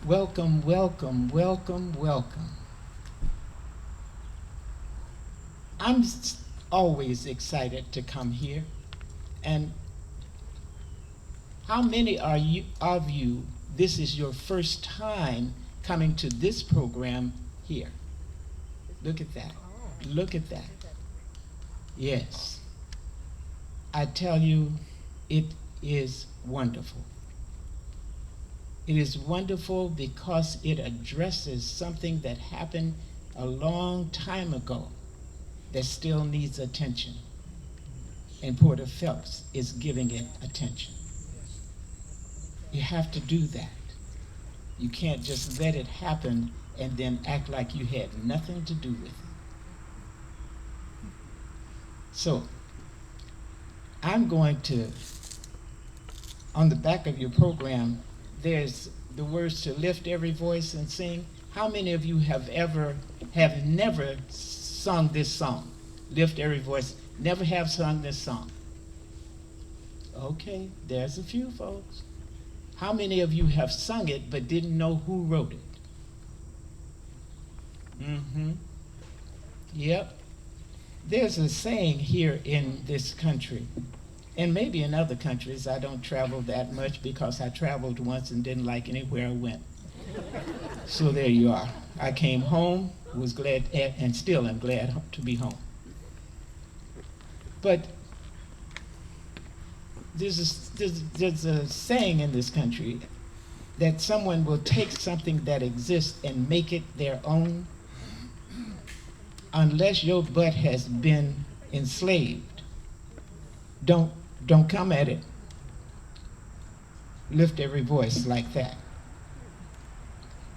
Welcome, welcome, welcome, welcome. Always excited to come here. And how many are you of you this is your first time coming to this program here? Look at that. Look at that. Yes. I tell you, it is wonderful. It is wonderful because it addresses something that happened a long time ago that still needs attention. And Porter Phelps is giving it attention. You have to do that. You can't just let it happen and then act like you had nothing to do with it. So, I'm going to, on the back of your program, there's the words to lift every voice and sing. How many of you have never sung this song? Lift every voice, never have sung this song. Okay, there's a few folks. How many of you have sung it but didn't know who wrote it? Yep. There's a saying here in this country, and maybe in other countries. I don't travel that much because I traveled once and didn't like anywhere I went. So there you are. I came home, was glad, and still am glad to be home. But there's a saying in this country that someone will take something that exists and make it their own unless your butt has been enslaved. Don't come at it. Lift every voice like that.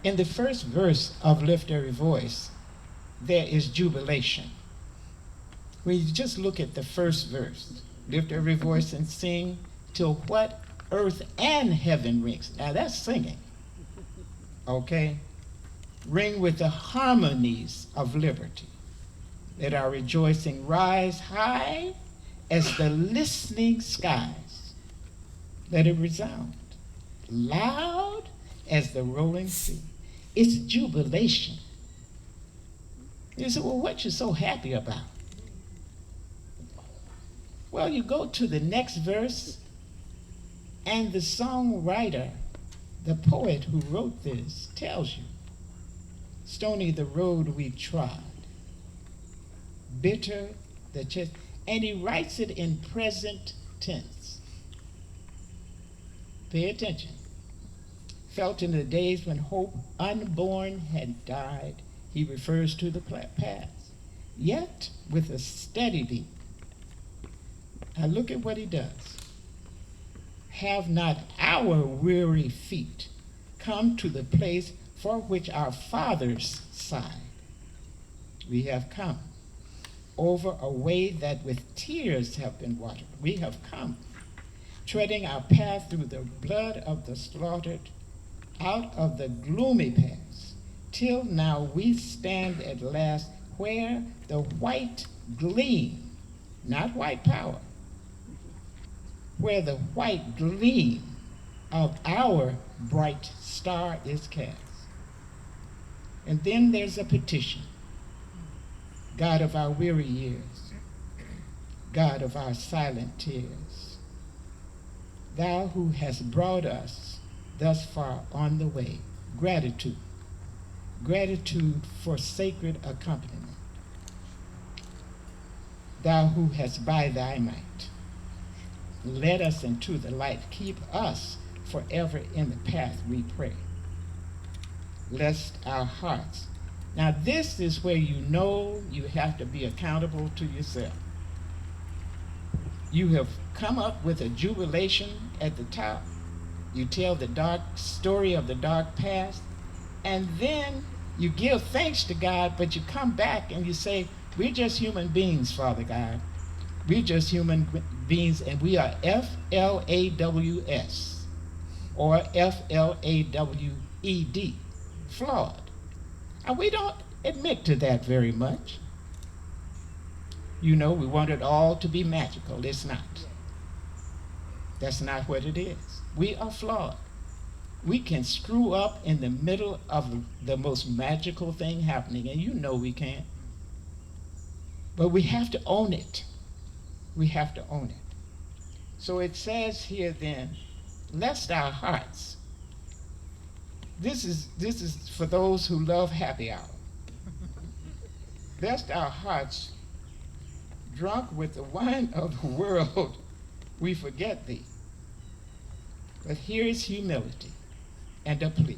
In the first verse of Lift Every Voice, there is jubilation. When you just look at the first verse, lift every voice and sing till what earth and heaven rings. Now that's singing. Okay? Ring with the harmonies of liberty. Let our rejoicing rise high as the listening skies. Let it resound loud as the rolling sea. It's jubilation. You say, well, what you so happy about? Well, you go to the next verse, and the songwriter, the poet who wrote this, tells you, stony the road we trod, bitter the chest, and he writes it in present tense. Pay attention. Felt in the days when hope unborn had died, he refers to the past, yet with a steady beat. Now look at what he does. Have not our weary feet come to the place for which our fathers sighed? We have come over a way that with tears have been watered. We have come, treading our path through the blood of the slaughtered, out of the gloomy past, till now we stand at last where the white gleam, not white power, where the white gleam of our bright star is cast. And then there's a petition. God of our weary years, God of our silent tears, thou who hast brought us thus far on the way, gratitude for sacred accompaniment. Thou who hast by thy might led us into the light, keep us forever in the path we pray, lest our hearts. Now this is where you know you have to be accountable to yourself. You have come up with a jubilation at the top. You tell the dark story of the dark past, and then you give thanks to God, but you come back and you say, we're just human beings, Father God. We're just human beings, and we are FLAWS or FLAWED, flawed. And we don't admit to that very much. You know, we want it all to be magical. It's not. That's not what it is. We are flawed. We can screw up in the middle of the most magical thing happening, and you know we can. But we have to own it. We have to own it. So it says here then, lest our hearts, this is for those who love happy hour. Lest our hearts, drunk with the wine of the world, we forget thee. But here is humility and a plea.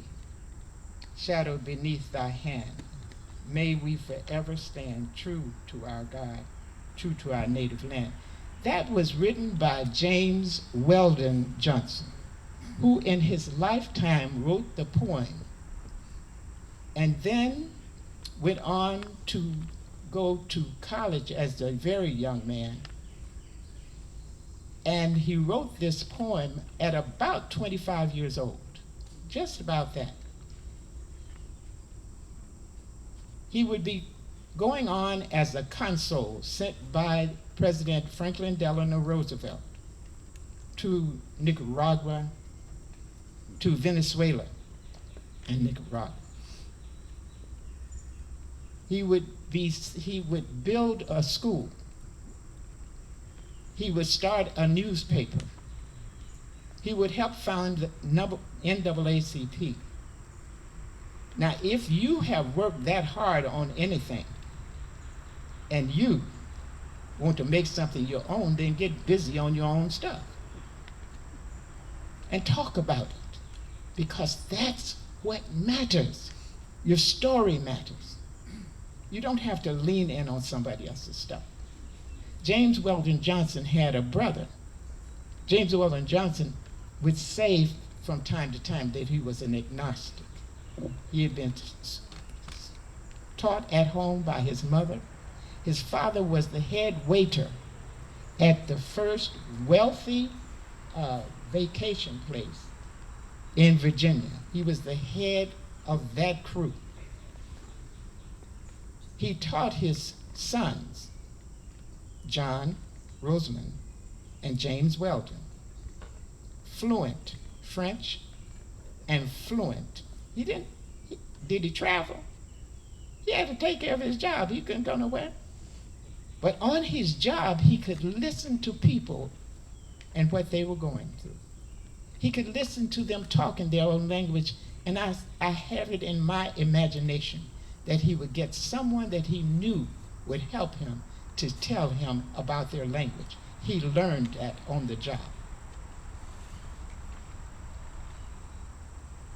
Shadowed beneath thy hand, may we forever stand true to our God, true to our native land. That was written by James Weldon Johnson, who in his lifetime wrote the poem and then went on to go to college as a very young man. And he wrote this poem at about 25 years old, just about that. He would be going on as a consul sent by President Franklin Delano Roosevelt to Nicaragua, to Venezuela and Nicaragua. He would build a school. He would start a newspaper. He would help found the NAACP. Now, if you have worked that hard on anything and you want to make something your own, then get busy on your own stuff and talk about it, because that's what matters. Your story matters. You don't have to lean in on somebody else's stuff. James Weldon Johnson had a brother. James Weldon Johnson would say from time to time that he was an agnostic. He had been taught at home by his mother. His father was the head waiter at the first wealthy vacation place in Virginia. He was the head of that crew. He taught his sons, John, Rosamond, and James Weldon, fluent French and fluent. Did he travel? He had to take care of his job. He couldn't go nowhere. But on his job, he could listen to people and what they were going through. He could listen to them talk in their own language, and I have it in my imagination that he would get someone that he knew would help him to tell him about their language. He learned that on the job.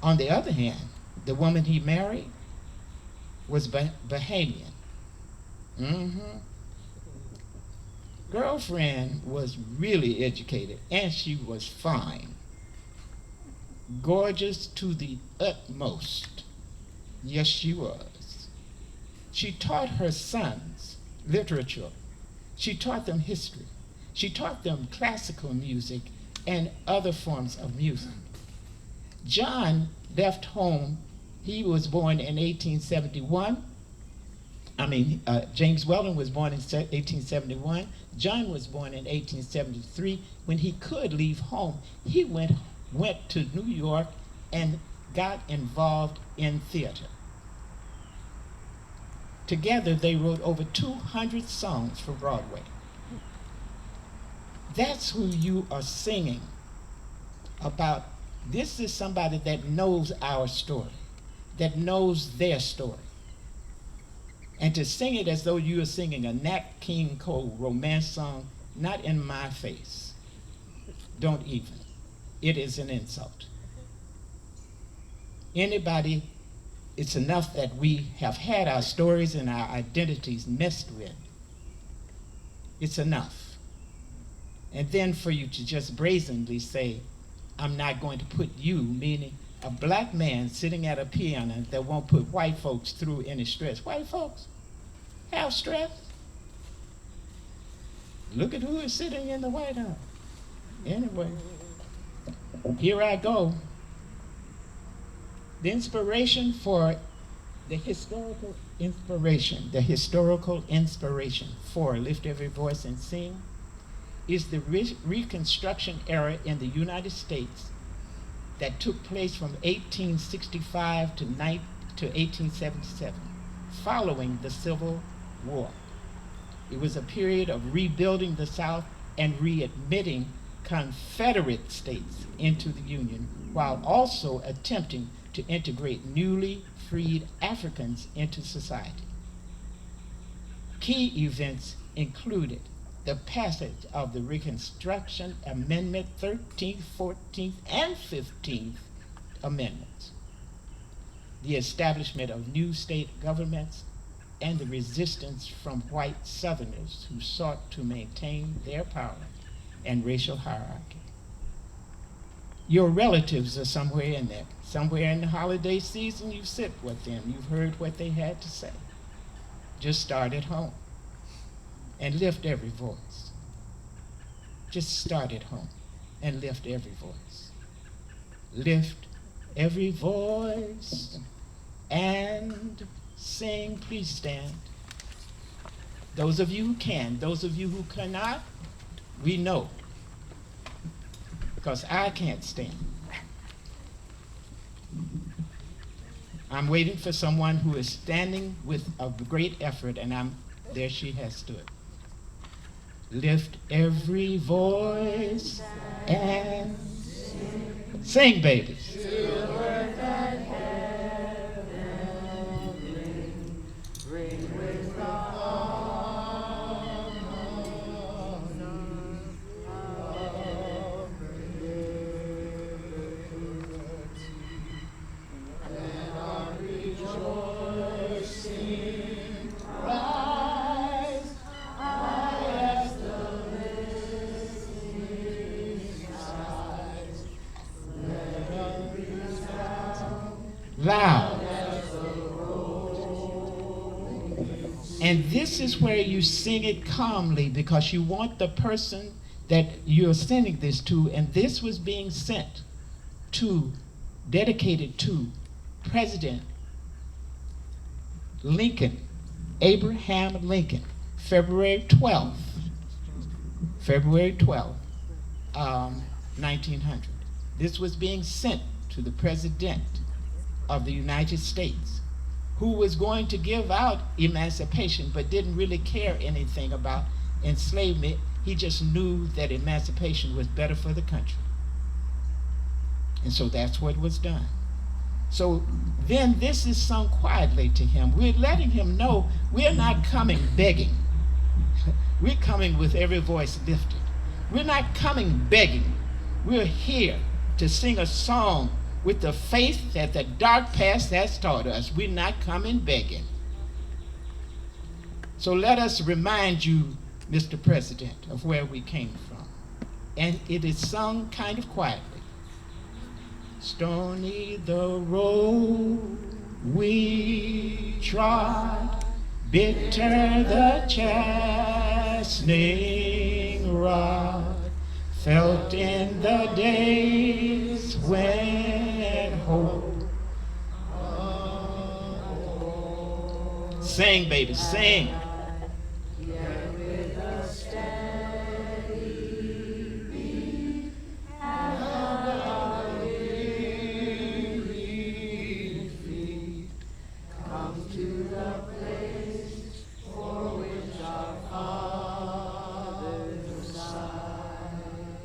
On the other hand, the woman he married was Bahamian. Girlfriend was really educated, and she was fine. Gorgeous to the utmost. Yes, she was. She taught her sons literature. She taught them history. She taught them classical music and other forms of music. John left home. He was born in 1871. James Weldon was born in 1871. John was born in 1873. When he could leave home, he went to New York and got involved in theater. Together, they wrote over 200 songs for Broadway. That's who you are singing about. This is somebody that knows our story, that knows their story. And to sing it as though you are singing a Nat King Cole romance song, not in my face. Don't even. It is an insult. Anybody, it's enough that we have had our stories and our identities messed with. It's enough. And then for you to just brazenly say, I'm not going to put you, meaning a black man sitting at a piano that won't put white folks through any stress. White folks have stress. Look at who is sitting in the White House. Anyway, here I go. The inspiration for the historical inspiration for Lift Every Voice and Sing is the Reconstruction era in the United States that took place from 1865 to 1877, following the Civil War. It was a period of rebuilding the South and readmitting Confederate states into the Union, while also attempting to integrate newly freed Africans into society. Key events included the passage of the Reconstruction Amendment 13th, 14th, and 15th Amendments, the establishment of new state governments, and the resistance from white Southerners who sought to maintain their power and racial hierarchy. Your relatives are somewhere in there. Somewhere in the holiday season, you sit with them. You've heard what they had to say. Just start at home and lift every voice. Just start at home and lift every voice. Lift every voice and sing. Please stand. Those of you who can, those of you who cannot, we know, because I can't stand. I'm waiting for someone who is standing with a great effort, and there she has stood. Lift every voice and sing, babies. Loud. And this is where you sing it calmly, because you want the person that you're sending this to, and this was being sent to, dedicated to President Lincoln, Abraham Lincoln, February 12th, 1900. This was being sent to the President of the United States, who was going to give out emancipation but didn't really care anything about enslavement. He just knew that emancipation was better for the country. And so that's what was done. So then this is sung quietly to him. We're letting him know we're not coming begging. We're coming with every voice lifted. We're not coming begging. We're here to sing a song with the faith that the dark past has taught us. We're not coming begging. So let us remind you, Mr. President, of where we came from. And it is sung kind of quietly. Stony the road we trod, bitter the chastening rod, felt in the days when hope. Sing, baby, sing.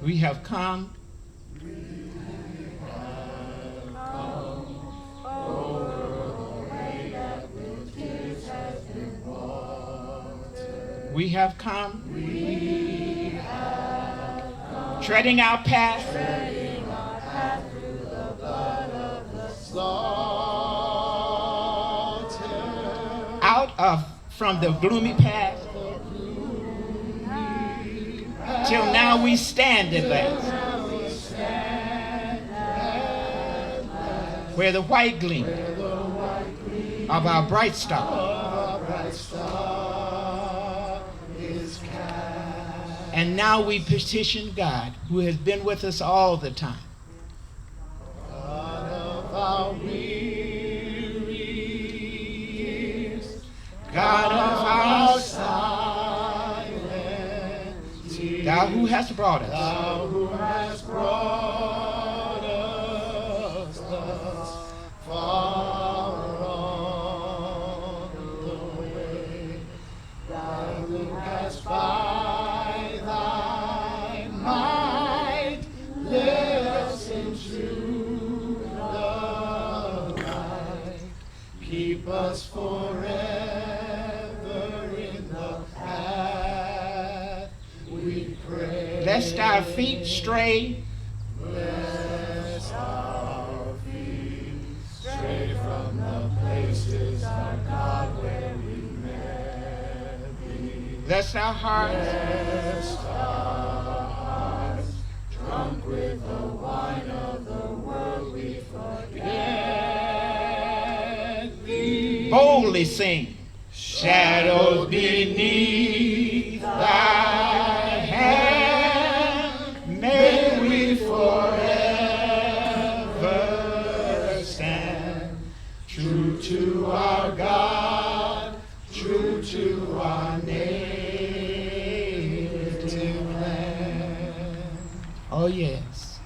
We have come. Over the way that with tears has been watered. We have come. Treading our path. Through the blood of the slaughter. From the gloomy path. Till now we stand at last, where the white gleam of our bright star is cast. And now we petition God, who has been with us all the time. God of our weary years, God of our Thou who hast brought us. Thou who hast brought Lest our feet stray. Lest our feet stray from the places, our God, where we met thee. Lest our hearts, drunk with the wine of the world, we forget thee. boldly sing. Shadows beneath thy hand, may we forever stand. True to our God, true to our native land. Oh yes,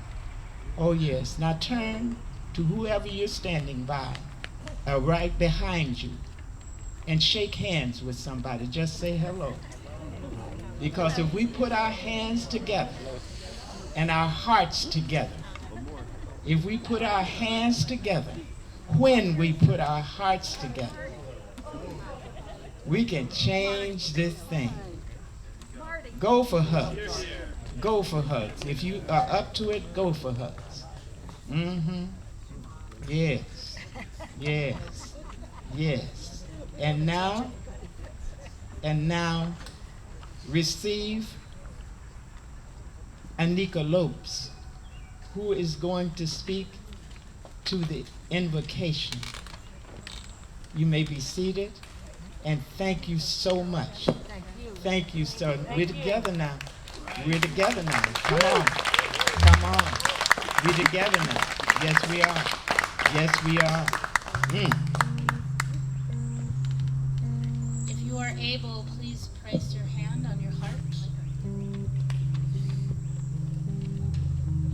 oh yes. Now turn to whoever you're standing by, right behind you, and shake hands with somebody. Just say hello. Because if we put our hands together and our hearts together, if we put our hands together, when we put our hearts together, we can change this thing. Go for hugs. Go for hugs. If you are up to it, go for hugs. Mm-hmm. Yes. Yes. Yes. And now, receive Anika Lopes, who is going to speak to the invocation. You may be seated, and thank you so much. Thank you so. We're together now. We're together now. Come on. Come on. We're together now. Yes, we are. Yes, we are. If you are able, please place your hand on your heart.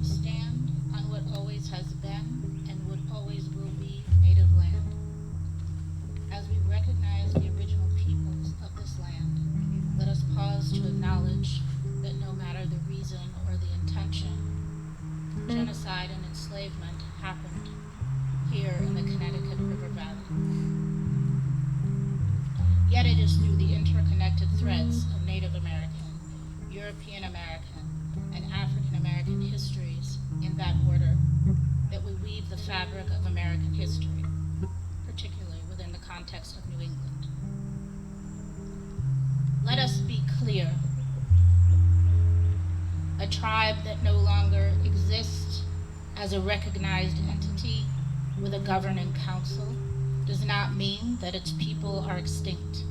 Stand on what always has been and what always will be native land. As we recognize the original peoples of this land, let us pause to acknowledge that no matter the reason or the intention, genocide and enslavement happened here in the Connecticut River Valley. Yet it is through the interconnected threads of Native American, European American, and African American histories in that order that we weave the fabric of American history, particularly within the context of New England. Let us be clear. A tribe that no longer exists as a recognized entity with a governing council does not mean that its people are extinct.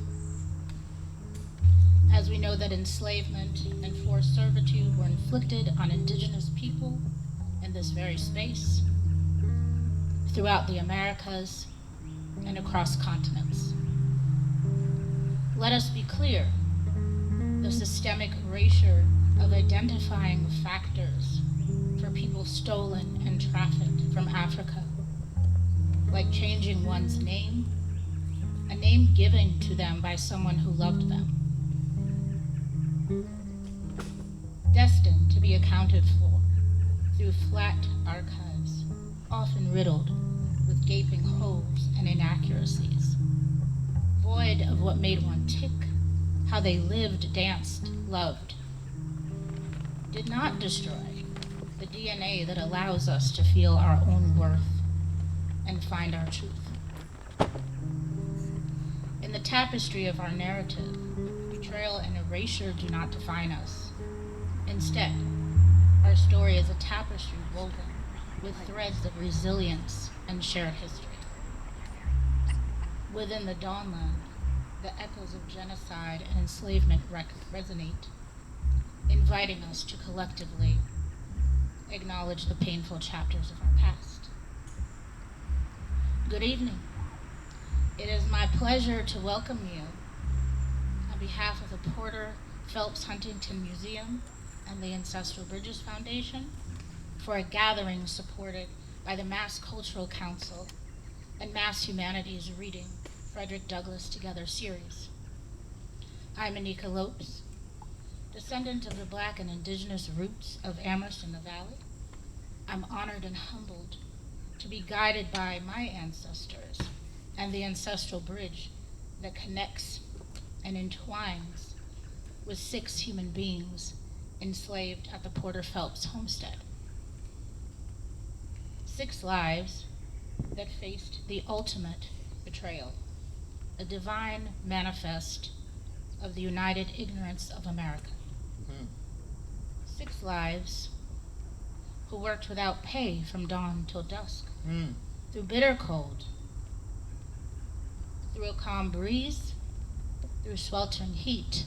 As we know that enslavement and forced servitude were inflicted on indigenous people in this very space, throughout the Americas, and across continents. Let us be clear, the systemic erasure of identifying factors for people stolen and trafficked from Africa, like changing one's name, a name given to them by someone who loved them, destined to be accounted for through flat archives, often riddled with gaping holes and inaccuracies, void of what made one tick, how they lived, danced, loved, did not destroy the DNA that allows us to feel our own worth and find our truth. In the tapestry of our narrative, betrayal and erasure do not define us. Instead, our story is a tapestry woven with threads of resilience and shared history. Within the Dawnland, the echoes of genocide and enslavement resonate, inviting us to collectively acknowledge the painful chapters of our past. Good evening. It is my pleasure to welcome you on behalf of the Porter Phelps Huntington Museum and the Ancestral Bridges Foundation for a gathering supported by the Mass Cultural Council and Mass Humanities Reading Frederick Douglass Together series. I'm Anika Lopes, descendant of the Black and Indigenous roots of Amherst in the Valley. I'm honored and humbled to be guided by my ancestors and the ancestral bridge that connects and entwines with 6 human beings enslaved at the Porter Phelps homestead. 6 lives that faced the ultimate betrayal, a divine manifest of the united ignorance of America. 6 lives who worked without pay from dawn till dusk, through bitter cold, through a calm breeze, through sweltering heat.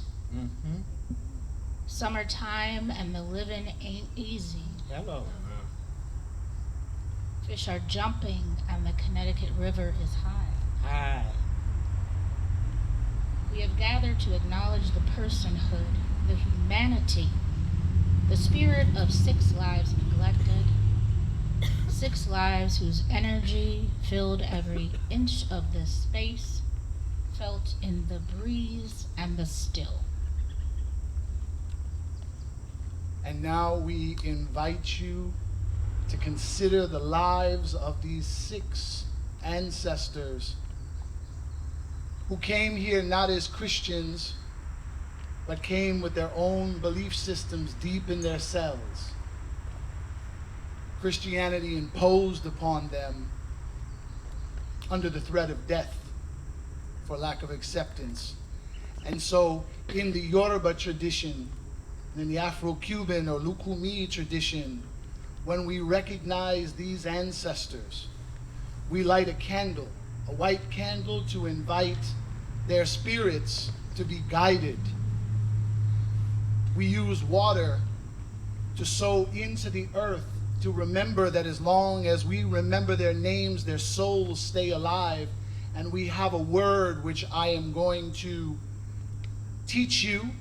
Summertime and the living ain't easy. Hello. Fish are jumping and the Connecticut River is high. Hi. We have gathered to acknowledge the personhood, the humanity, the spirit of 6 lives neglected, 6 lives whose energy filled every inch of this space, felt in the breeze and the still. And now we invite you to consider the lives of these 6 ancestors who came here not as Christians, but came with their own belief systems deep in their cells. Christianity imposed upon them under the threat of death for lack of acceptance. And so in the Yoruba tradition, in the Afro-Cuban or Lukumi tradition, when we recognize these ancestors, we light a candle, a white candle, to invite their spirits to be guided. We use water to sow into the earth, to remember that as long as we remember their names, their souls stay alive. And we have a word which I am going to teach you,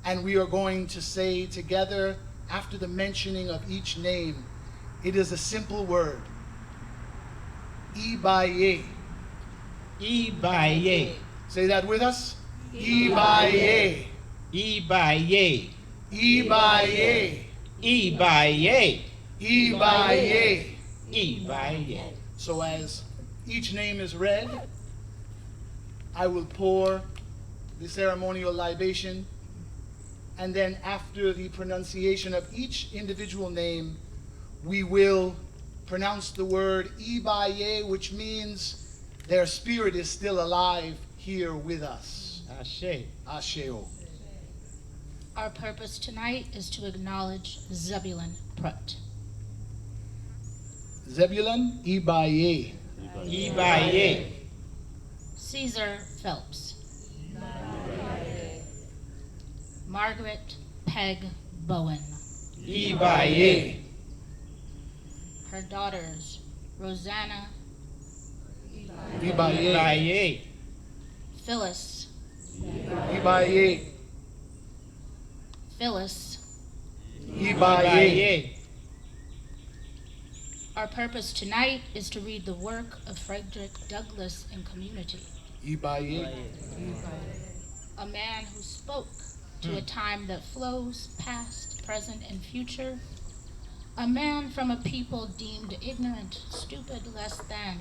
and we are going to say together after the mentioning of each name. It is a simple word. Ibaye. Ibaye. Say that with us. Ibaye. Ibaye. Ibaye. Ibaye. Ibaye. Ibaye. So as each name is read, I will pour the ceremonial libation, and then after the pronunciation of each individual name, we will pronounce the word Ibaye, which means their spirit is still alive here with us. Ashe. Asheo. Our purpose tonight is to acknowledge Zebulon Pruitt. Zebulon Ibaye. Ibaye. Caesar Phelps. Margaret Peg Bowen. Ibaye. Her daughters, Rosanna, Ibaye. Ibaye. Phyllis, Ibaye. Phyllis. Ibaye. Our purpose tonight is to read the work of Frederick Douglass in Community, Ibaye. a man who spoke to a time that flows past, present, and future, a man from a people deemed ignorant, stupid, less than,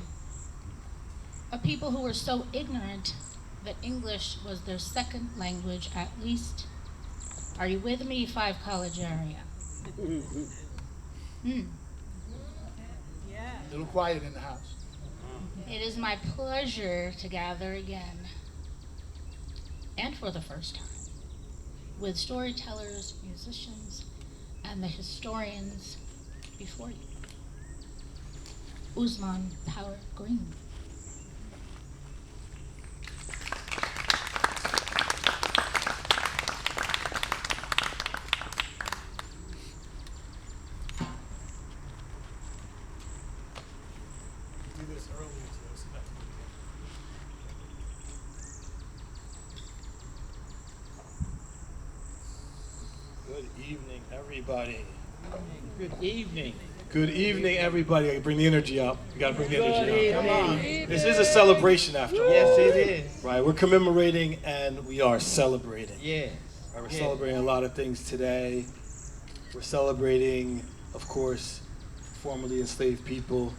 a people who were so ignorant that English was their second language at least. Are you with me, 5 College area? A little quiet in the house. It is my pleasure to gather again, and for the first time, with storytellers, musicians, and the historians before you. Usman Power Green. Good evening, everybody. Good evening. Good evening, everybody. I gotta bring the energy up. You gotta bring the energy up. Come on. This is a celebration after all. Yes, it is. Right, we're commemorating and we are celebrating. Yes. Right, we're Yes. celebrating a lot of things today. We're celebrating, of course, formerly enslaved people.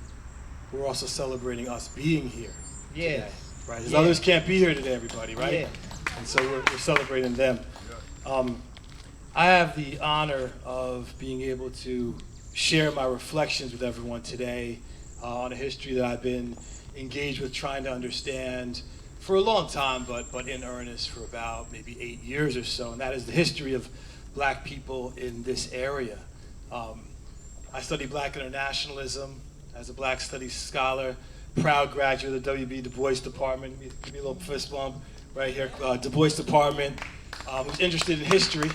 We're also celebrating us being here. Yes. Today, right? Because Yes. others can't be here today, everybody, right? Yes. And so we're celebrating them. I have the honor of being able to share my reflections with everyone today on a history that I've been engaged with trying to understand for a long time, but in earnest for about maybe 8 years or so, and that is the history of black people in this area. I studied black internationalism as a black studies scholar, proud graduate of the W.B. Du Bois Department. Give me a little fist bump right here. Du Bois Department, who's interested in history.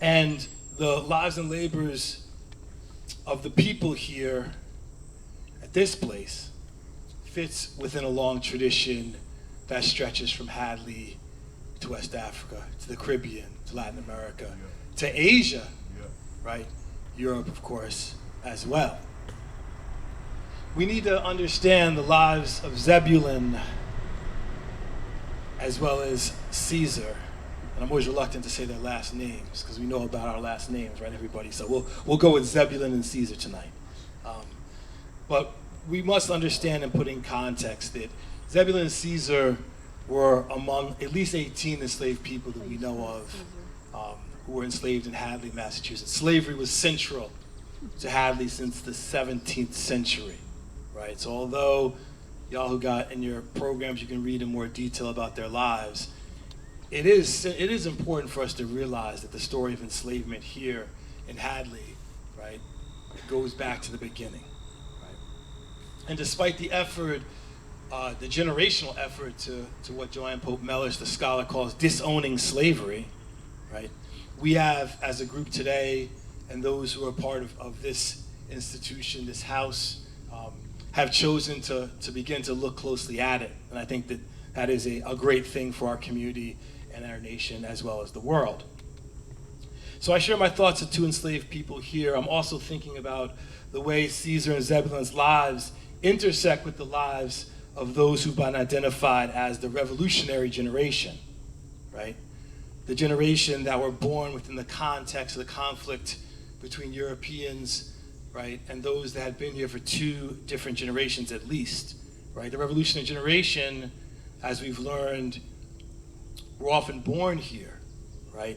And the lives and labors of the people here at this place fits within a long tradition that stretches from Hadley to West Africa, to the Caribbean, to Latin America, to Asia, right? Europe, of course, as well. We need to understand the lives of Zebulon as well as Caesar. And I'm always reluctant to say their last names because we know about our last names, right, everybody? So we'll go with Zebulon and Caesar tonight. But we must understand and put in context that Zebulon and Caesar were among at least 18 enslaved people that we know of who were enslaved in Hadley, Massachusetts. Slavery was central to Hadley since the 17th century, right? So although y'all who got in your programs, you can read in more detail about their lives, it is important for us to realize that the story of enslavement here in Hadley, right, it goes back to the beginning, right? And despite the effort, the generational effort to what Joanne Pope Mellish, the scholar, calls disowning slavery, right? We have, as a group today, and those who are part of this institution, this house, have chosen to begin to look closely at it. And I think that is a great thing for our community and our nation as well as the world. So I share my thoughts of two enslaved people here. I'm also thinking about the way Caesar and Zebulon's lives intersect with the lives of those who've been identified as the revolutionary generation, right? The generation that were born within the context of the conflict between Europeans, right, and those that had been here for two different generations at least, right? The revolutionary generation, as we've learned, were often born here, right,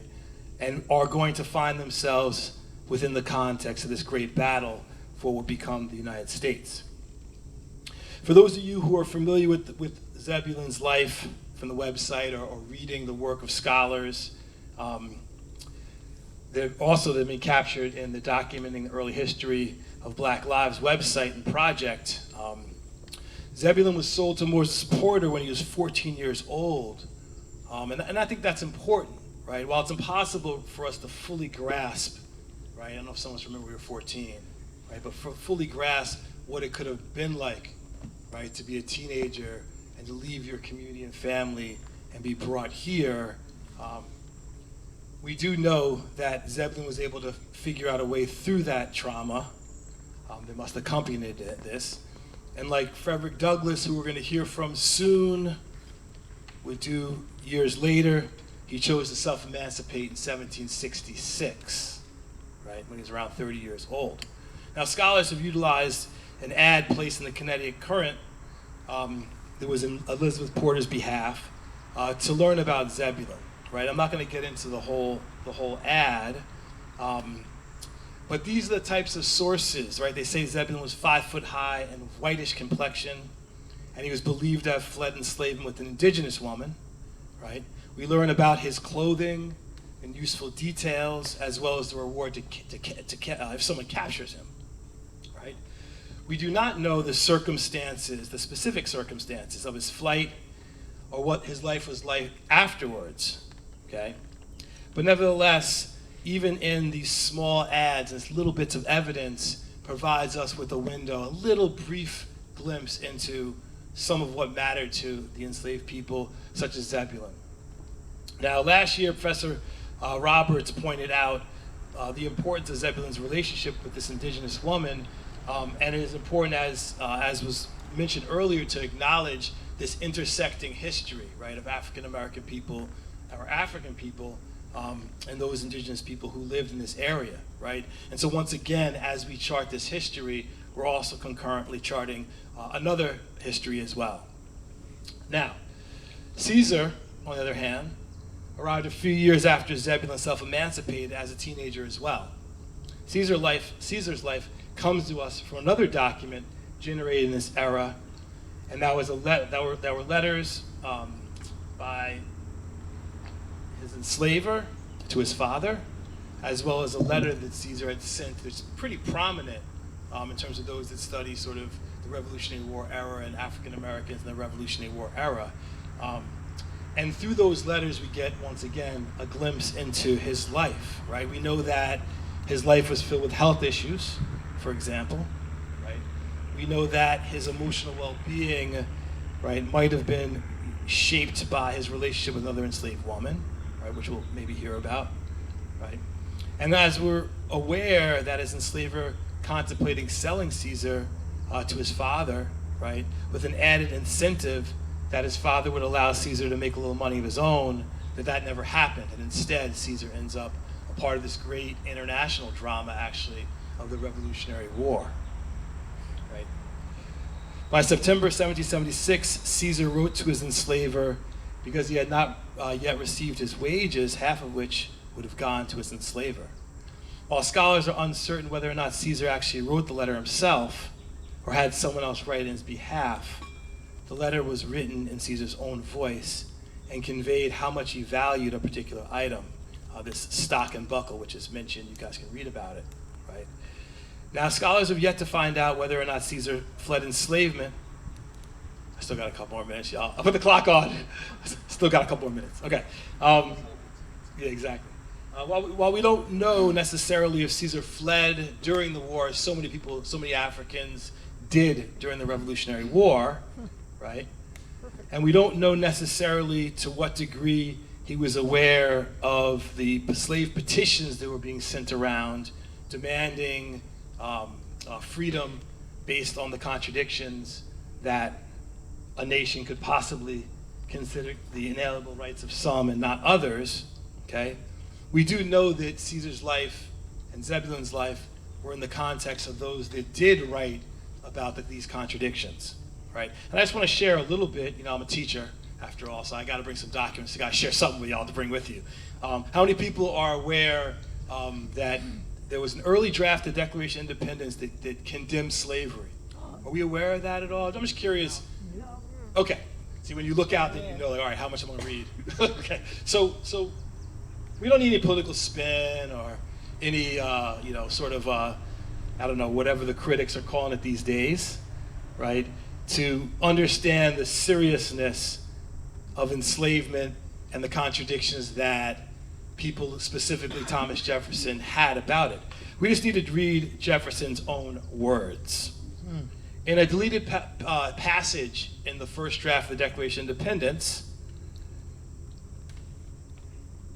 and are going to find themselves within the context of this great battle for what would become the United States. For those of you who are familiar with Zebulon's life from the website or reading the work of scholars, they've been captured in the Documenting the Early History of Black Lives website and project. Zebulon was sold to Morse's Porter when he was 14 years old. And I think that's important, right? While it's impossible for us to fully grasp, right? I don't know if someone's remember we were 14, right? But fully grasp what it could have been like, right? To be a teenager and to leave your community and family and be brought here. We do know that Zebulon was able to figure out a way through that trauma that must accompany this. And like Frederick Douglass, who we're going to hear from soon, would do years later, he chose to self-emancipate in 1766, right, when he was around 30 years old. Now, scholars have utilized an ad placed in the Connecticut Current that was in Elizabeth Porter's behalf to learn about Zebulon, right? I'm not going to get into the whole ad, but these are the types of sources, right? They say Zebulon was 5 foot high and whitish complexion, and he was believed to have fled enslavement with an indigenous woman, right? We learn about his clothing and useful details, as well as the reward if someone captures him, right? We do not know the circumstances, the specific circumstances of his flight or what his life was like afterwards, okay? But nevertheless, even in these small ads, these little bits of evidence provides us with a window, a little brief glimpse into some of what mattered to the enslaved people, such as Zebulon. Now, last year, Professor Roberts pointed out the importance of Zebulon's relationship with this indigenous woman, and it is important, as was mentioned earlier, to acknowledge this intersecting history, right, of African American people, or African people, and those indigenous people who lived in this area, right? And so once again, as we chart this history, we're also concurrently charting another history as well. Now, Caesar, on the other hand, arrived a few years after Zebulon self-emancipated as a teenager as well. Caesar's life comes to us from another document generated in this era, and that was that were letters by his enslaver to his father, as well as a letter that Caesar had sent that's pretty prominent in terms of those that study sort of the Revolutionary War era and African Americans in the Revolutionary War era. And through those letters, we get, once again, a glimpse into his life, right? We know that his life was filled with health issues, for example, right? We know that his emotional well-being, right, might have been shaped by his relationship with another enslaved woman, right, which we'll maybe hear about, right? And as we're aware that his enslaver contemplating selling Caesar to his father, right, with an added incentive that his father would allow Caesar to make a little money of his own, that never happened. And instead, Caesar ends up a part of this great international drama, actually, of the Revolutionary War. Right? By September 1776, Caesar wrote to his enslaver because he had not yet received his wages, half of which would have gone to his enslaver. While scholars are uncertain whether or not Caesar actually wrote the letter himself or had someone else write in his behalf, the letter was written in Caesar's own voice and conveyed how much he valued a particular item, this stock and buckle, which is mentioned. You guys can read about it, right? Now, scholars have yet to find out whether or not Caesar fled enslavement. I still got a couple more minutes, y'all. I'll put the clock on. Still got a couple more minutes. Okay. Yeah, exactly. While we don't know necessarily if Caesar fled during the war, so many people, so many Africans did during the Revolutionary War, right? And we don't know necessarily to what degree he was aware of the slave petitions that were being sent around demanding freedom based on the contradictions that a nation could possibly consider the inalienable rights of some and not others, okay? We do know that Caesar's life and Zebulon's life were in the context of those that did write about these contradictions, right? And I just want to share a little bit. You know, I'm a teacher after all, so I got to bring some documents. I got to share something with y'all to bring with you. How many people are aware that there was an early draft of the Declaration of Independence that condemned slavery? Are we aware of that at all? I'm just curious. Okay. See, when you look out, then you know, like, all right, how much I'm going to read. Okay. So we don't need any political spin or any, you know, sort of, I don't know, whatever the critics are calling it these days, right? To understand the seriousness of enslavement and the contradictions that people, specifically Thomas Jefferson, had about it. We just need to read Jefferson's own words. In a deleted passage in the first draft of the Declaration of Independence,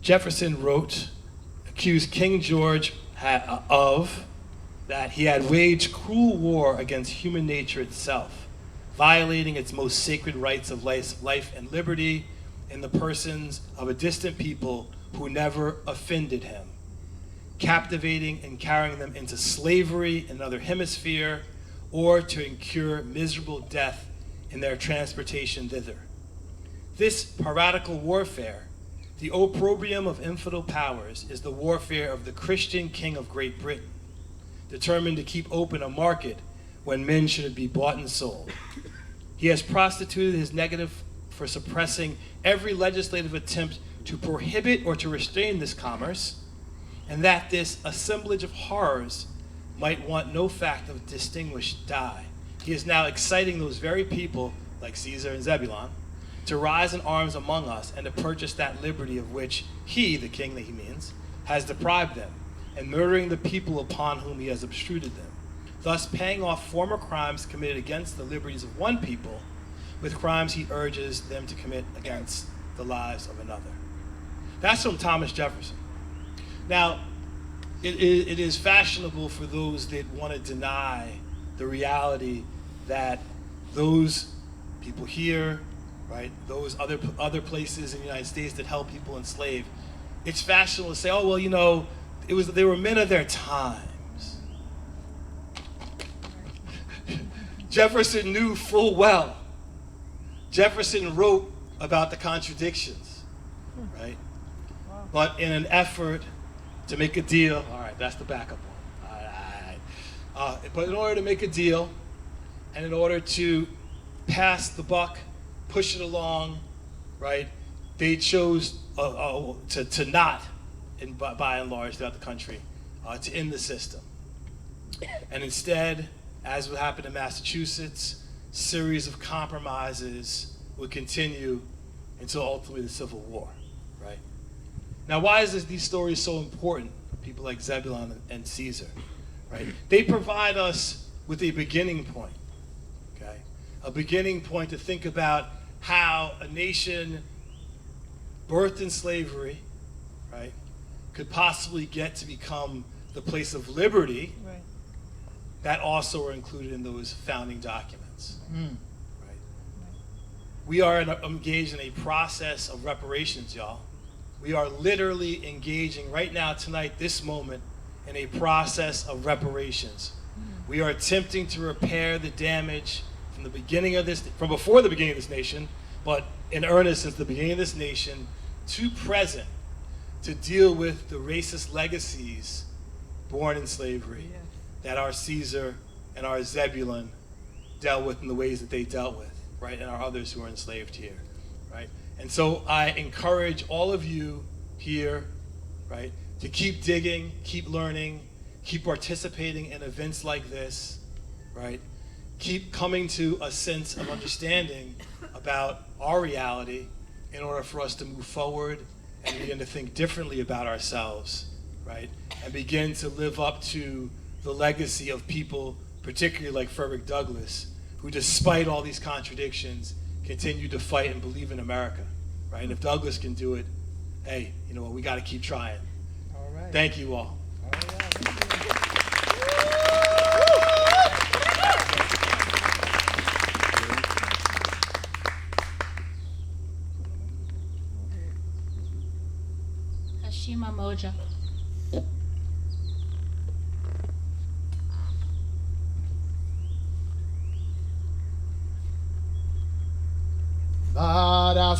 Jefferson wrote, accused King George of that he had waged cruel war against human nature itself, violating its most sacred rights of life and liberty in the persons of a distant people who never offended him, captivating and carrying them into slavery in another hemisphere, or to incur miserable death in their transportation thither. This piratical warfare, the opprobrium of infidel powers, is the warfare of the Christian King of Great Britain, determined to keep open a market when men should be bought and sold. He has prostituted his negative for suppressing every legislative attempt to prohibit or to restrain this commerce, and that this assemblage of horrors might want no fact of distinguished dye. He is now exciting those very people, like Caesar and Zebulon, to rise in arms among us and to purchase that liberty of which he, the king that he means, has deprived them, and murdering the people upon whom he has obtruded them, thus paying off former crimes committed against the liberties of one people with crimes he urges them to commit against the lives of another. That's from Thomas Jefferson. Now, it is fashionable for those that want to deny the reality that those people here, right, those other places in the United States that held people enslaved, it's fashionable to say, oh, well, you know, they were men of their times. Jefferson knew full well. Jefferson wrote about the contradictions, right? but in an effort to make a deal, all right, that's the backup one. All right. But in order to make a deal, and in order to pass the buck, push it along, right, they chose to not, by and large, throughout the country, to end the system. And instead, as would happen in Massachusetts, series of compromises would continue until ultimately the Civil War, right? Now, why is these stories so important? People like Zebulon and Caesar, right? They provide us with a beginning point, okay? A beginning point to think about how a nation birthed in slavery, right, could possibly get to become the place of liberty. Right. That also are included in those founding documents. Mm. Right? We are engaged in a process of reparations, y'all. We are literally engaging right now, tonight, this moment, in a process of reparations. We are attempting to repair the damage from the beginning of this, from before the beginning of this nation, but in earnest since the beginning of this nation to present, to deal with the racist legacies born in slavery that our Caesar and our Zebulon dealt with in the ways that they dealt with, right? And our others who are enslaved here, right? And so I encourage all of you here, right, to keep digging, keep learning, keep participating in events like this, right? Keep coming to a sense of understanding about our reality in order for us to move forward and begin to think differently about ourselves, right? And begin to live up to the legacy of people, particularly like Frederick Douglass, who despite all these contradictions, continued to fight and believe in America, right? And if Douglass can do it, hey, you know what, we gotta keep trying. All right. Thank you all. All right. Hashima Moja.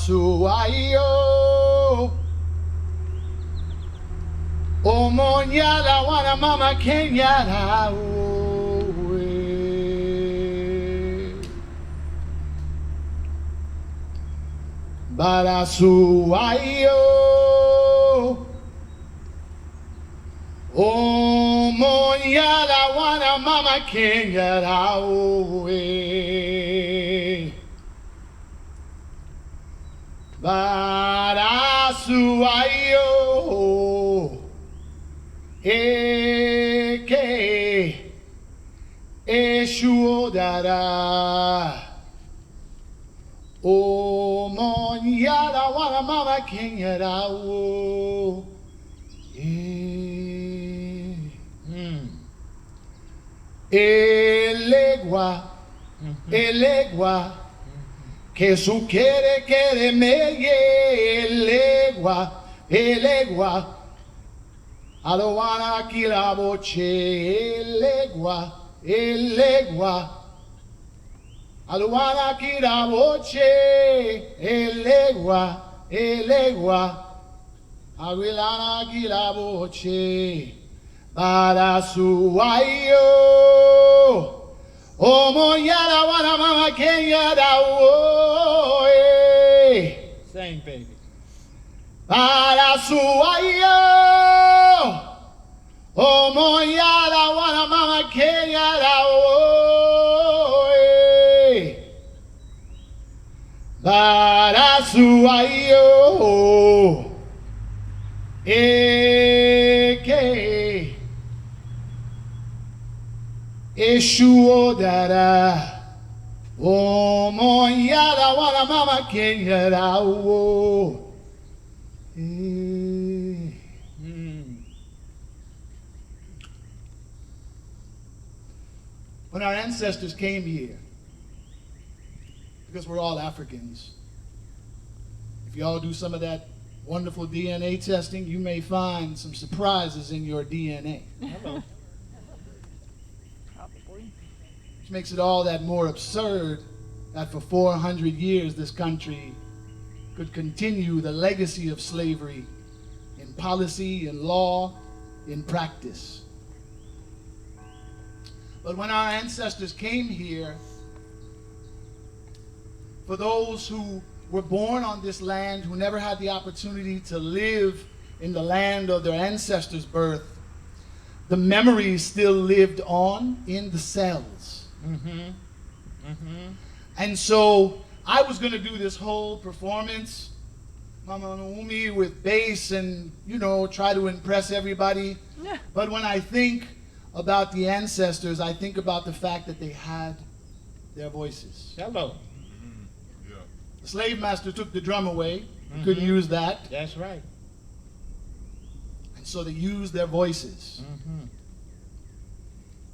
Barasuayo Omonyala wana mama Kenyara owe Barasuayo Omonyala wana mama Kenyara owe Barasuayo Eke Eshuodara O Monyara Wana Mama Kenyara O Elegua Elegua que su quiere me elegua aduana aquí la boche elegua aduana aquí la boche elegua aguilana aquí la boche para su ayo Oh, Monyara, wana mama Kenya da oe. Sing, baby. Para su ayo. Oh, Monyara, wana mama Kenya da oe. Para su ayo. Eke. Eshuodara O Monyara wana mama Kenya o When our ancestors came here, because we're all Africans, if y'all do some of that wonderful DNA testing, you may find some surprises in your DNA. Hello. Which makes it all that more absurd that for 400 years this country could continue the legacy of slavery in policy, in law, in practice. But when our ancestors came here, for those who were born on this land, who never had the opportunity to live in the land of their ancestors' birth, the memories still lived on in the cells. And so I was going to do this whole performance, Mama Naomi, with bass and, try to impress everybody. But when I think about the ancestors, I think about the fact that they had their voices. Hello. The slave master took the drum away. He couldn't use that. That's right. And so they used their voices.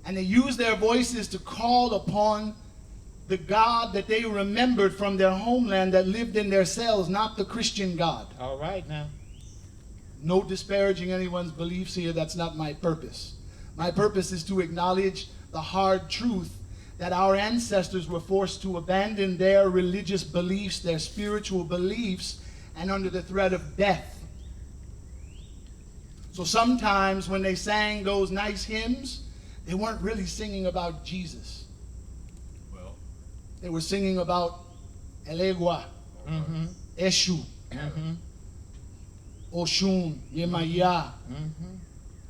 And they used their voices to call upon the God that they remembered from their homeland that lived in their cells, not the Christian God. All right now. No disparaging anyone's beliefs here. That's not my purpose. My purpose is to acknowledge the hard truth that our ancestors were forced to abandon their religious beliefs, their spiritual beliefs, and under the threat of death. So sometimes when they sang those nice hymns, they weren't really singing about Jesus. They were singing about Elegua, Eshu, Oshun, Yemaya,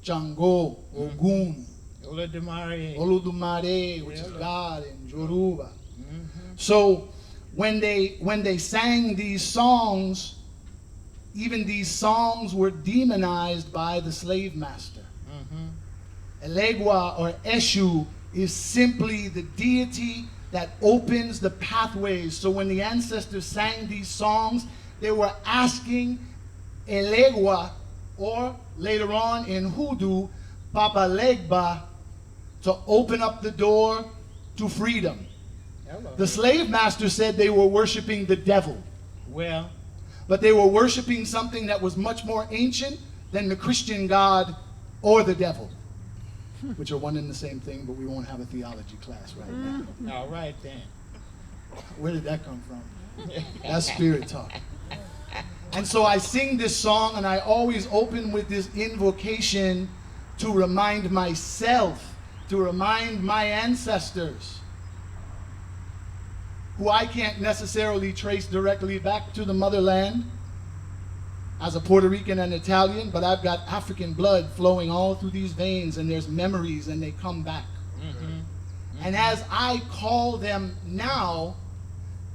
Chango, Ogun, Olodumare, which is God, and Yoruba. So when they sang these songs, even these songs were demonized by the slave master. Elegua or Eshu is simply the deity that opens the pathways. So when the ancestors sang these songs, they were asking Elegua, or later on in Hoodoo, Papa Legba, to open up the door to freedom. Hello. The slave master said they were worshiping the devil. Well, But they were worshiping something that was much more ancient than the Christian God or the devil, which are one and the same thing, but we won't have a theology class right now. all right then. Where did that come from? That's spirit talk. And so I sing this song, and I always open with this invocation to remind myself, to remind my ancestors, who I can't necessarily trace directly back to the motherland as a Puerto Rican and Italian, but I've got African blood flowing all through these veins, and there's memories, and they come back. And as I call them now,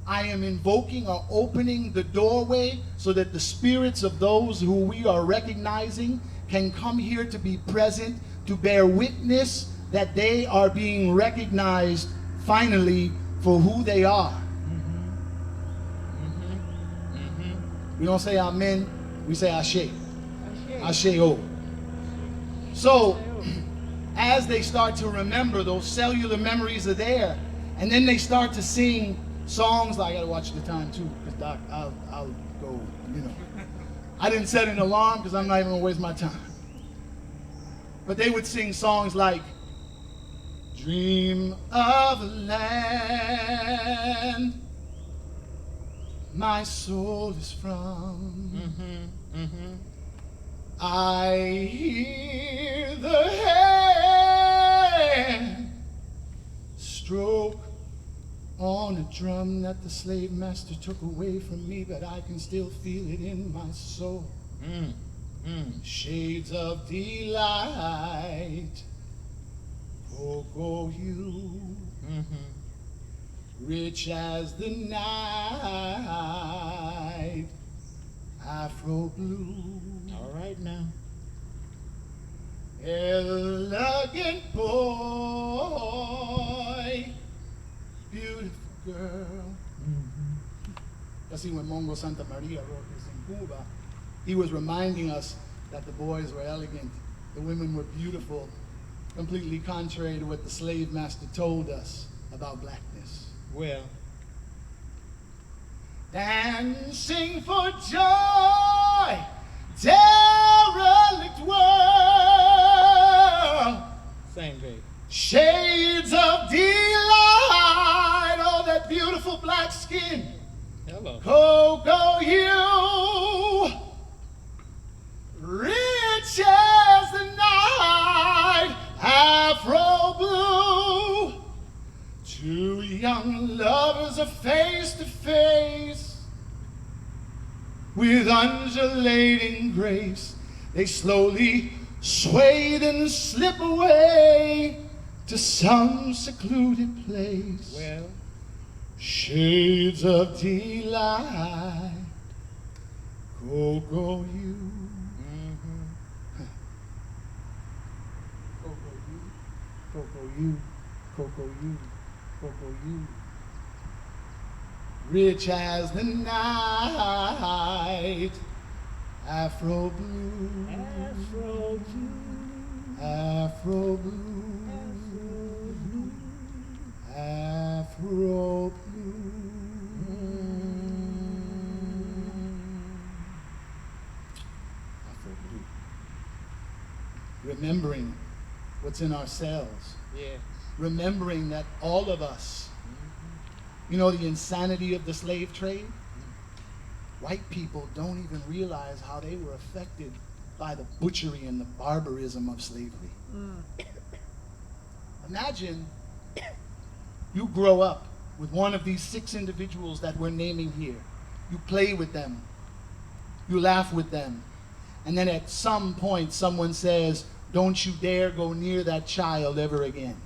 I am invoking or opening the doorway so that the spirits of those who we are recognizing can come here to be present, to bear witness that they are being recognized finally for who they are. We don't say amen, we say ashe. Ashe-o. So, as they start to remember, those cellular memories are there, and then they start to sing songs like, I gotta watch the time too, because Doc, I'll go, I didn't set an alarm because I'm not even gonna waste my time. But they would sing songs like, dream of a land my soul is from. I hear the hand stroke on a drum that the slave master took away from me, but I can still feel it in my soul. Shades of delight, cocoa hue, rich as the night, Afro blue. All right now. Elegant boy, beautiful girl. See, when Mongo Santa Maria wrote this in Cuba, he was reminding us that the boys were elegant, the women were beautiful, completely contrary to what the slave master told us about blackness. Well, dancing for joy, derelict world, same baby. shades of delight, oh, that beautiful black skin, Hello. cocoa hue, are face to face with undulating grace. They slowly swayed and slip away to some secluded place. Well, Shades of delight, go, go, you. Go, go, you. Go, go, you. Go, go, you. Go, go, you. Rich as the night, Afro blue. Afro blue. Afro blue. Afro blue. Afro blue. Remembering what's in ourselves. Yeah. Remembering that all of us, you know, the insanity of the slave trade? White people don't even realize how they were affected by the butchery and the barbarism of slavery. Imagine you grow up with one of these 6 individuals that we're naming here. You play with them. You laugh with them. And then at some point someone says, don't you dare go near that child ever again.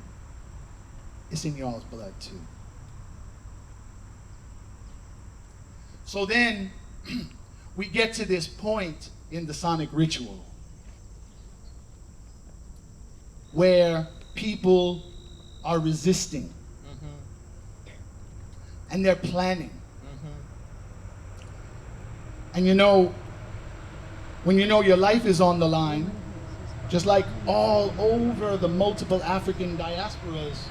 It's in y'all's blood too. So then we get to this point in the sonic ritual where people are resisting and they're planning. And you know, when you know your life is on the line, just like all over the multiple African diasporas,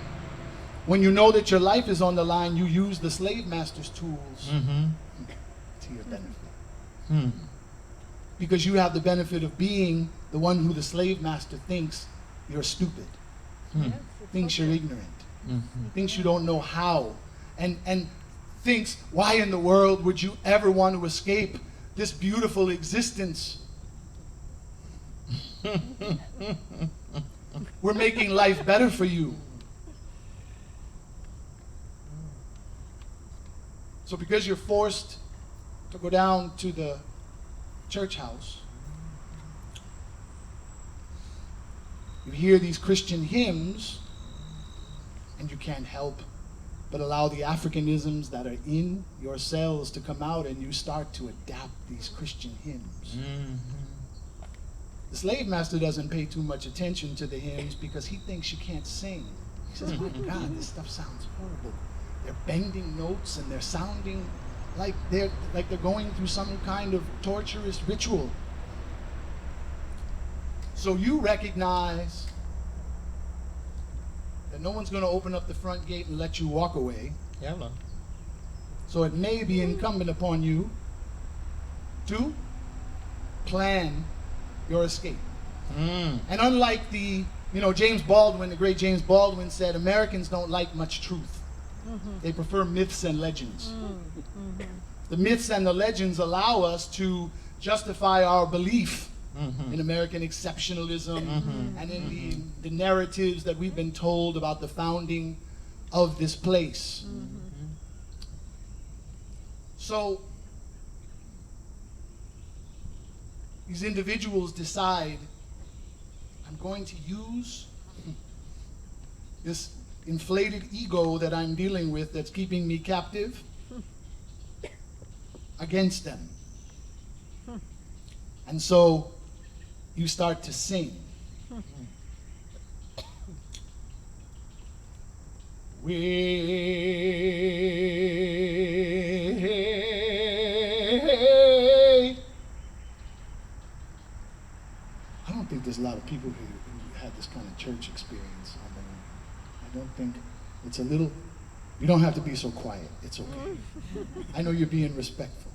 when you know that your life is on the line, you use the slave master's tools to your benefit. Because you have the benefit of being the one who the slave master thinks you're stupid, thinks you're ignorant, thinks you don't know how, and thinks, why in the world would you ever want to escape this beautiful existence? We're making life better for you. So because you're forced to go down to the church house, you hear these Christian hymns, and you can't help but allow the Africanisms that are in your cells to come out, and you start to adapt these Christian hymns. The slave master doesn't pay too much attention to the hymns because he thinks you can't sing. He says, my God, this stuff sounds horrible. They're bending notes and they're sounding like they're going through some kind of torturous ritual. So you recognize that no one's going to open up the front gate and let you walk away. Hello. So it may be incumbent upon you to plan your escape. And unlike James Baldwin, the great James Baldwin said, Americans don't like much truth. They prefer myths and legends. The myths and the legends allow us to justify our belief in American exceptionalism and in the narratives that we've been told about the founding of this place. So these individuals decide, I'm going to use this inflated ego that I'm dealing with that's keeping me captive against them. And so you start to sing. Wait. I don't think there's a lot of people who had this kind of church experience. I don't think it's a little, you don't have to be so quiet. It's okay. I know you're being respectful.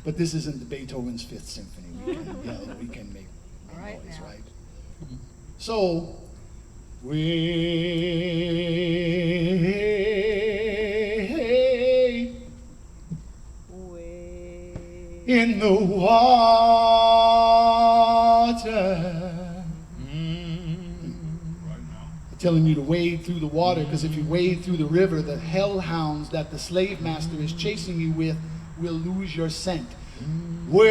But this isn't the Beethoven's Fifth Symphony. We can yell, we can make noise, right? So, wait in the water. I telling you to wade through the water, because if you wade through the river, the hellhounds that the slave master is chasing you with will lose your scent. Wade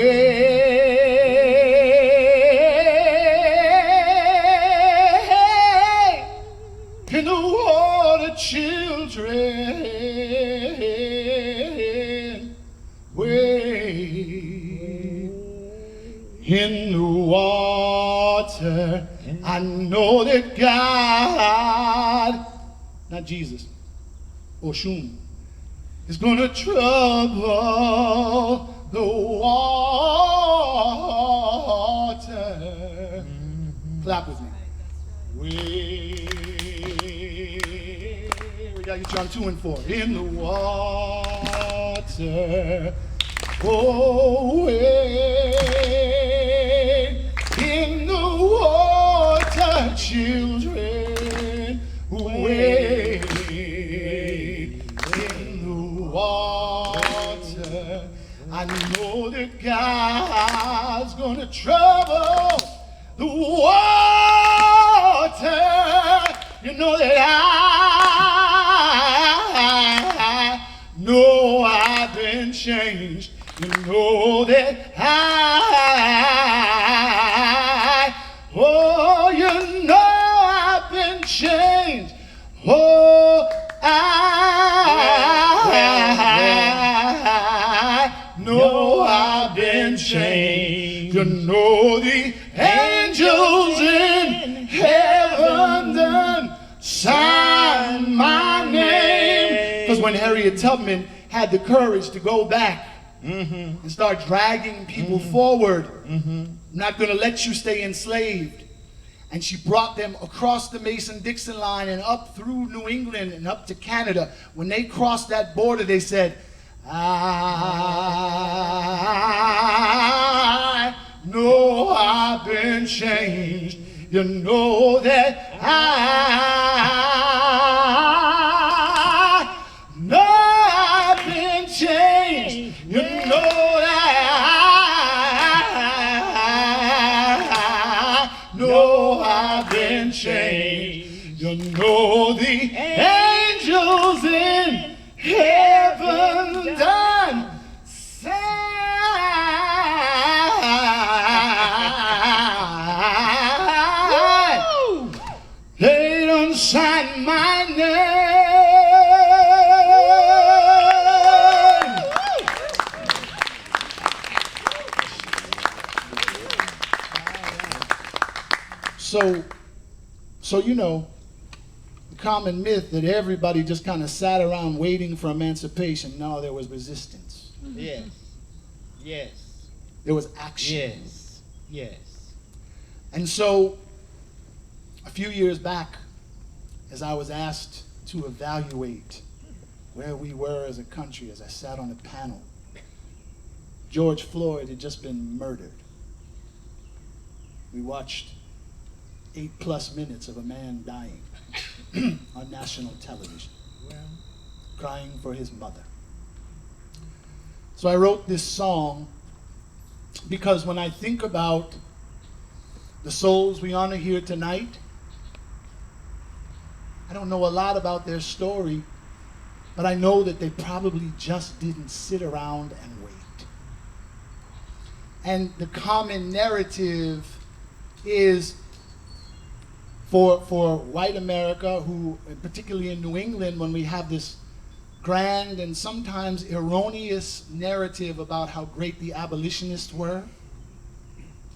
in the water, children. Wade in the water. I know that God, not Jesus, Oshun, is going to trouble the water. Clap with me. We got to get you on 2 and 4. In the water. Oh, wade in the water, children. Wade in the water. I know that God's gonna trouble the water. You know that I know I've been changed. You know that oh, you know I've been changed. Oh, I know I've been changed. You know the angels in heaven done sign my name. Because when Harriet Tubman had the courage to go back and start dragging people forward, I'm not going to let you stay enslaved. And she brought them across the Mason-Dixon line and up through New England and up to Canada. When they crossed that border, they said, I know I've been changed. You know that I know I've been changed. You know that I know I've been changed. You know the angels in heaven done sign. They done sign my name. So you know, the common myth that everybody just kind of sat around waiting for emancipation. No, there was resistance. Yes. Yes. There was action. Yes. Yes. And so, a few years back, as I was asked to evaluate where we were as a country, as I sat on a panel, George Floyd had just been murdered. We watched 8+ minutes of a man dying on national television, crying for his mother. So I wrote this song because when I think about the souls we honor here tonight, I don't know a lot about their story, but I know that they probably just didn't sit around and wait. And the common narrative is for white America, who, particularly in New England, when we have this grand and sometimes erroneous narrative about how great the abolitionists were.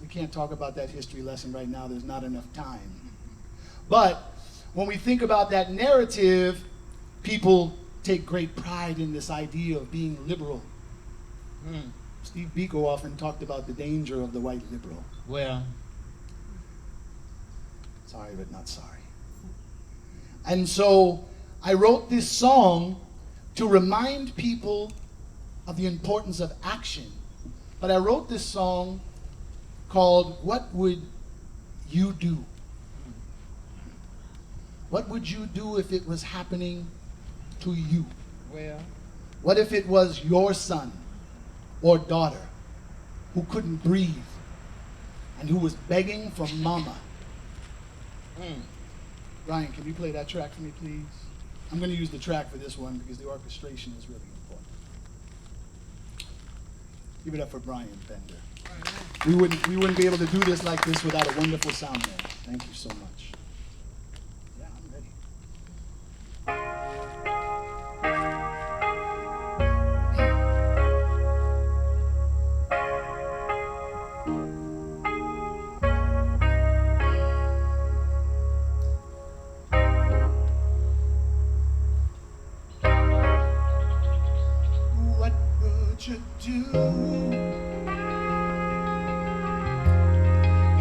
We can't talk about that history lesson right now, there's not enough time. But when we think about that narrative, people take great pride in this idea of being liberal. Steve Biko often talked about the danger of the white liberal. Well, Sorry, but not sorry. And so I wrote this song to remind people of the importance of action. But I wrote this song called What Would You Do? What would you do if it was happening to you? well, What if it was your son or daughter who couldn't breathe and who was begging for mama? Ryan, can you play that track for me, please? I'm going to use the track for this one because the orchestration is really important. Give it up for Brian Bender. We wouldn't be able to do this like this without a wonderful sound man. Thank you so much. Yeah, I'm ready. What would you do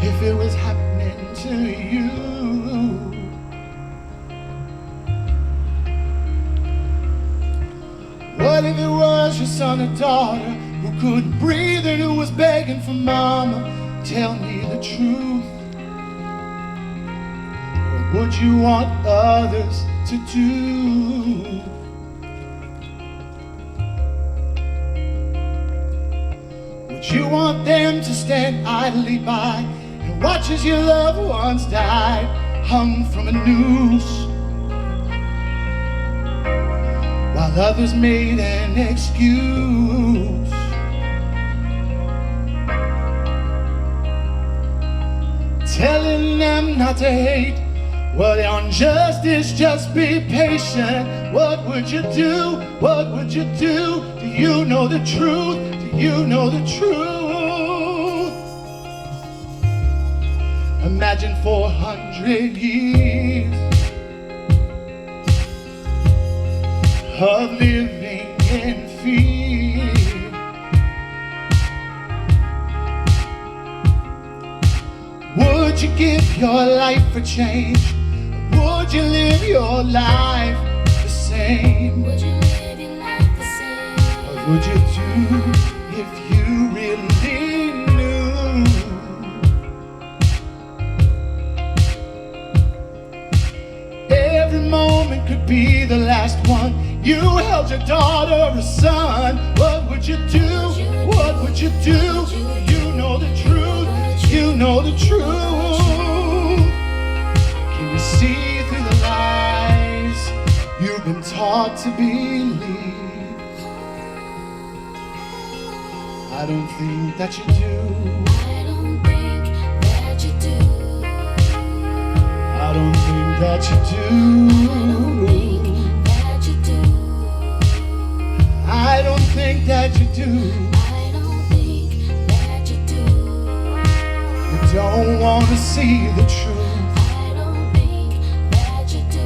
if it was happening to you? What if it was your son or daughter who couldn't breathe and who was begging for mama? Tell me the truth. What would you want others to do? Would you want them to stand idly by and watch as your loved ones died, hung from a noose, while others made an excuse? Telling them not to hate, well, they're unjust, is just be patient. What would you do? What would you do? Do you know the truth? Do you know the truth? Imagine 400 years of living in fear. Would you give your life a change? Would you live your life the same? Would you live your life the same? What would you do if you really knew? Every moment could be the last one. You held your daughter or son. What would you do? What would you do? You know the truth. You know the truth. Can you see through the lies you've been taught to believe? I don't think that you do. I don't think that you do. I don't think that you do. I don't think that you do. I don't think that you do. I don't think that you do. You don't want to see the truth. I don't think that you do.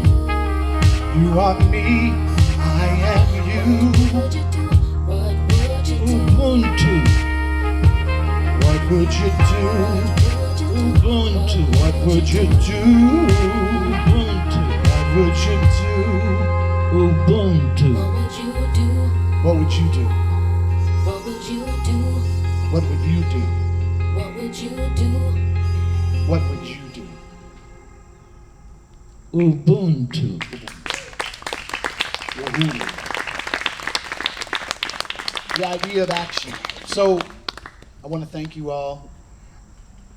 You are me, I am you. What would you do? What would you do? Ubuntu, What would you do? Ubuntu, What would you do? Ubuntu, What would you do? Ubuntu. What would you do? What would you do? What would you do? What would you do? What would you do? What would you do? Ubuntu. Wahoo. The idea of action. So, I want to thank you all.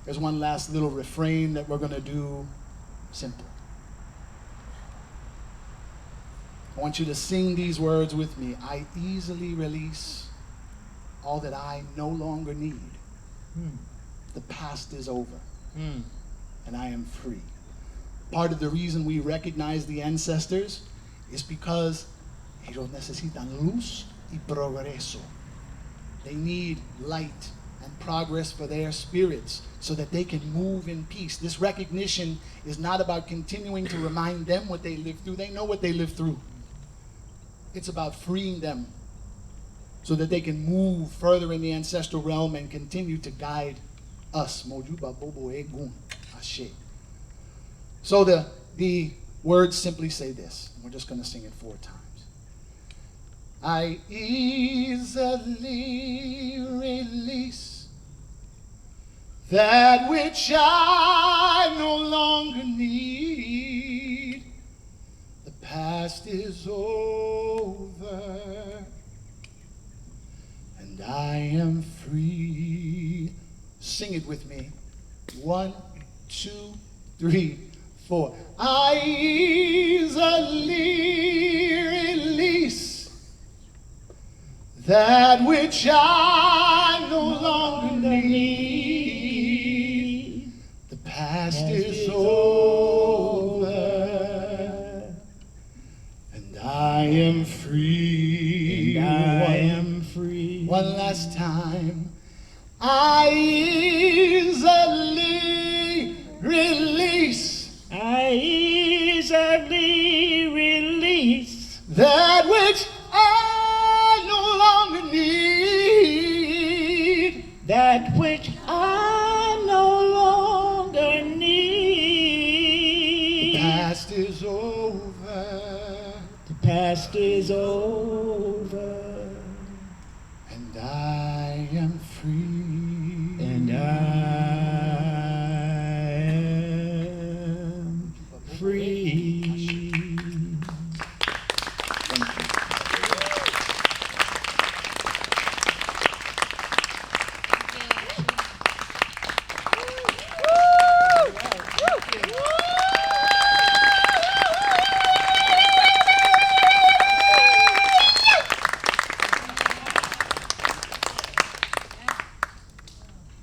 There's one last little refrain that we're going to do. Simple. I want you to sing these words with me. I easily release all that I no longer need. The past is over, and I am free. Part of the reason we recognize the ancestors is because ellos necesitan luz y progreso. They need light and progress for their spirits so that they can move in peace. This recognition is not about continuing to remind them what they lived through. They know what they lived through. It's about freeing them so that they can move further in the ancestral realm and continue to guide us. Mojuba Bobo Egun Ashe. So the words simply say this. We're just going to sing it 4 times. I easily release that which I no longer need. The past is over, and I am free. Sing it with me. 1, 2, 3, For I easily release that which I no longer need. The past is over, and I am free. And I am free. One last time. I easily release. I easily release That which I no longer need. that which I no longer need. The past is over, The past is over, and I am free. and I am free.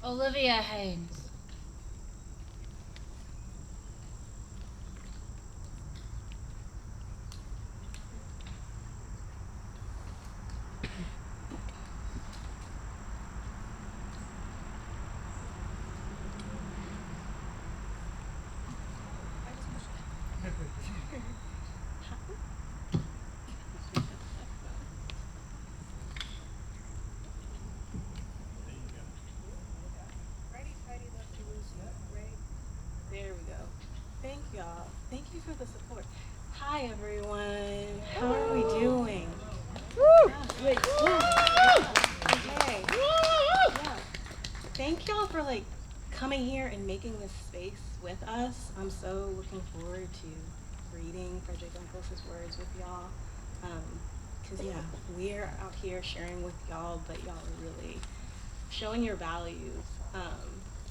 Olivia Haynes. There we go. Thank y'all. Thank you for the support. Hi everyone. How are we doing? Okay. Yeah. Thank y'all for coming here and making this space with us. I'm so looking forward to reading Frederick Douglass's words with y'all. Cause yeah, we're out here sharing with y'all, but y'all are really showing your values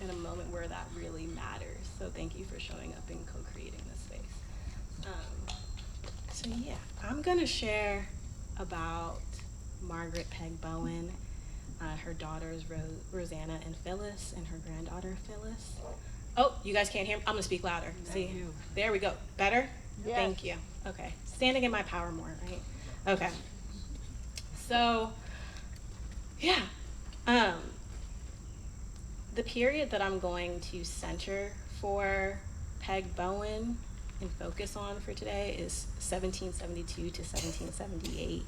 in a moment where that really matters. So thank you for showing up and co-creating this space. So yeah, I'm gonna share about Margaret Peg Bowen, her daughters Rosanna and Phyllis, and her granddaughter Phyllis. Oh, you guys can't hear me? I'm gonna speak louder. See, there we go. Better? Yes. Thank you. Okay, standing in my power more, right? Okay. So, yeah. The period that I'm going to center for Peg Bowen and focus on for today is 1772 to 1778.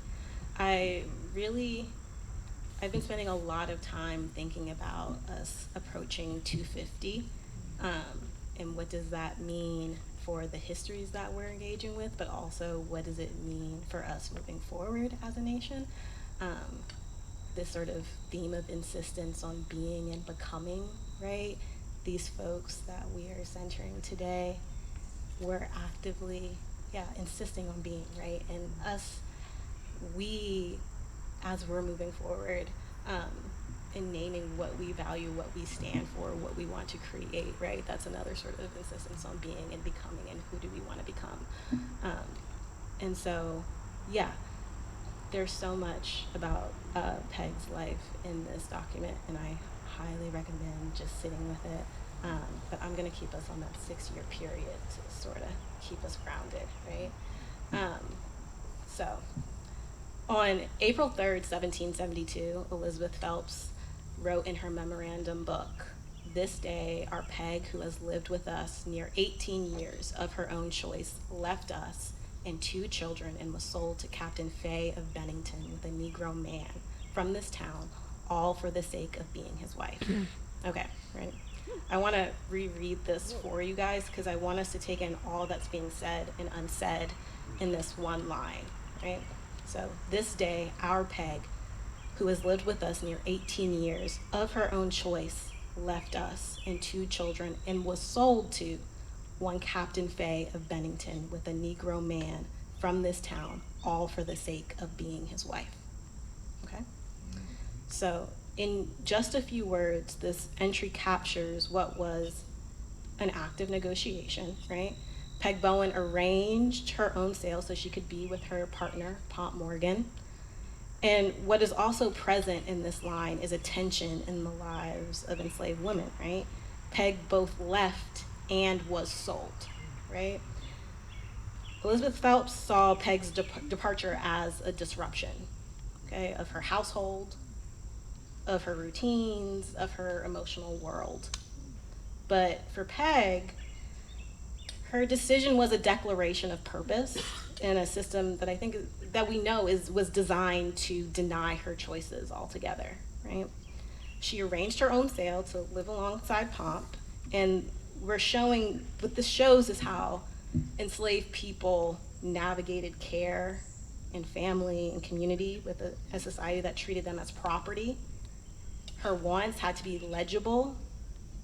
I've been spending a lot of time thinking about us approaching 250, and what does that mean for the histories that we're engaging with, but also what does it mean for us moving forward as a nation? This sort of theme of insistence on being and becoming, right? These folks that we are centering today, we're actively, insisting on being, right? And as we're moving forward, in naming what we value, what we stand for, what we want to create, right? That's another sort of insistence on being and becoming, and who do we want to become? And so, yeah, there's so much about Peg's life in this document, and I highly recommend just sitting with it. But I'm going to keep us on that 6-year period to sort of keep us grounded, right? So, on April 3rd, 1772, Elizabeth Phelps wrote in her memorandum book, "This day, our Peg, who has lived with us near 18 years of her own choice, left us and 2 children and was sold to Captain Fay of Bennington with a Negro man from this town, all for the sake of being his wife." Okay, right? I want to reread this for you guys because I want us to take in all that's being said and unsaid in this one line, right? So, this day, our Peg, who has lived with us near 18 years, of her own choice, left us and 2 children and was sold to one Captain Fay of Bennington with a Negro man from this town, all for the sake of being his wife. Okay? So, in just a few words, this entry captures what was an act of negotiation, right? Peg Bowen arranged her own sale so she could be with her partner, Pomp Morgan. And what is also present in this line is a tension in the lives of enslaved women, right? Peg both left and was sold, right? Elizabeth Phelps saw Peg's departure as a disruption, okay, of her household, of her routines, of her emotional world. But for Peg, her decision was a declaration of purpose in a system that I think that we know was designed to deny her choices altogether, right? She arranged her own sale to live alongside Pomp, and what this shows is how enslaved people navigated care and family and community with a society that treated them as property. Her wants had to be legible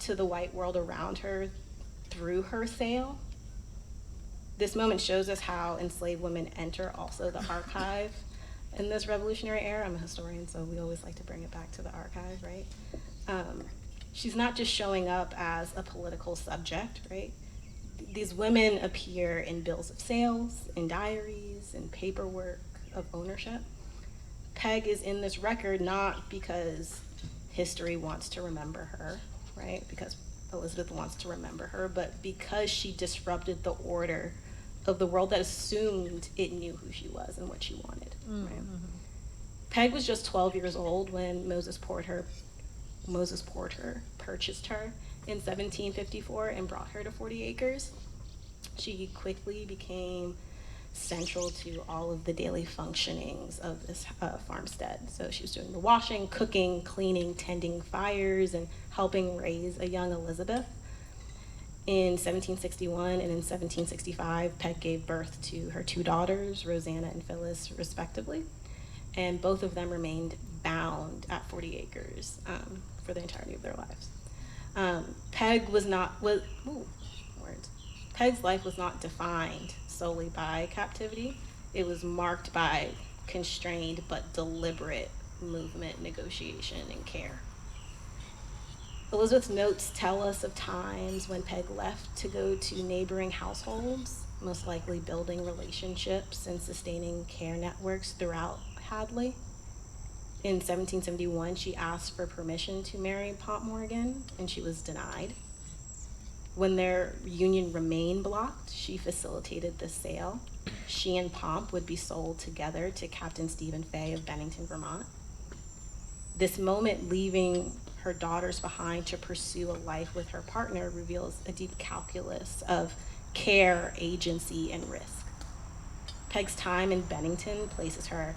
to the white world around her through her sale. This moment shows us how enslaved women enter also the archive in this revolutionary era. I'm a historian, so we always like to bring it back to the archive, right? She's not just showing up as a political subject, right? These women appear in bills of sales, in diaries, in paperwork of ownership. Peg is in this record not because history wants to remember her, right? Because Elizabeth wants to remember her, but because she disrupted the order of the world that assumed it knew who she was and what she wanted, right? Peg was just 12 years old when Moses Porter purchased her in 1754 and brought her to 40 Acres. She quickly became central to all of the daily functionings of this farmstead. So she was doing the washing, cooking, cleaning, tending fires, and helping raise a young Elizabeth. In 1761 and in 1765, Peg gave birth to her two daughters, Rosanna and Phyllis, respectively, and both of them remained bound at 40 Acres for the entirety of their lives. Peg's life was not defined solely by captivity. It was marked by constrained but deliberate movement, negotiation, and care. Elizabeth's notes tell us of times when Peg left to go to neighboring households, most likely building relationships and sustaining care networks throughout Hadley. In 1771, she asked for permission to marry Pomp Morgan, and she was denied. When their union remained blocked, she facilitated the sale. She and Pomp would be sold together to Captain Stephen Fay of Bennington, Vermont. This moment, leaving her daughters behind to pursue a life with her partner, reveals a deep calculus of care, agency, and risk. Peg's time in Bennington places her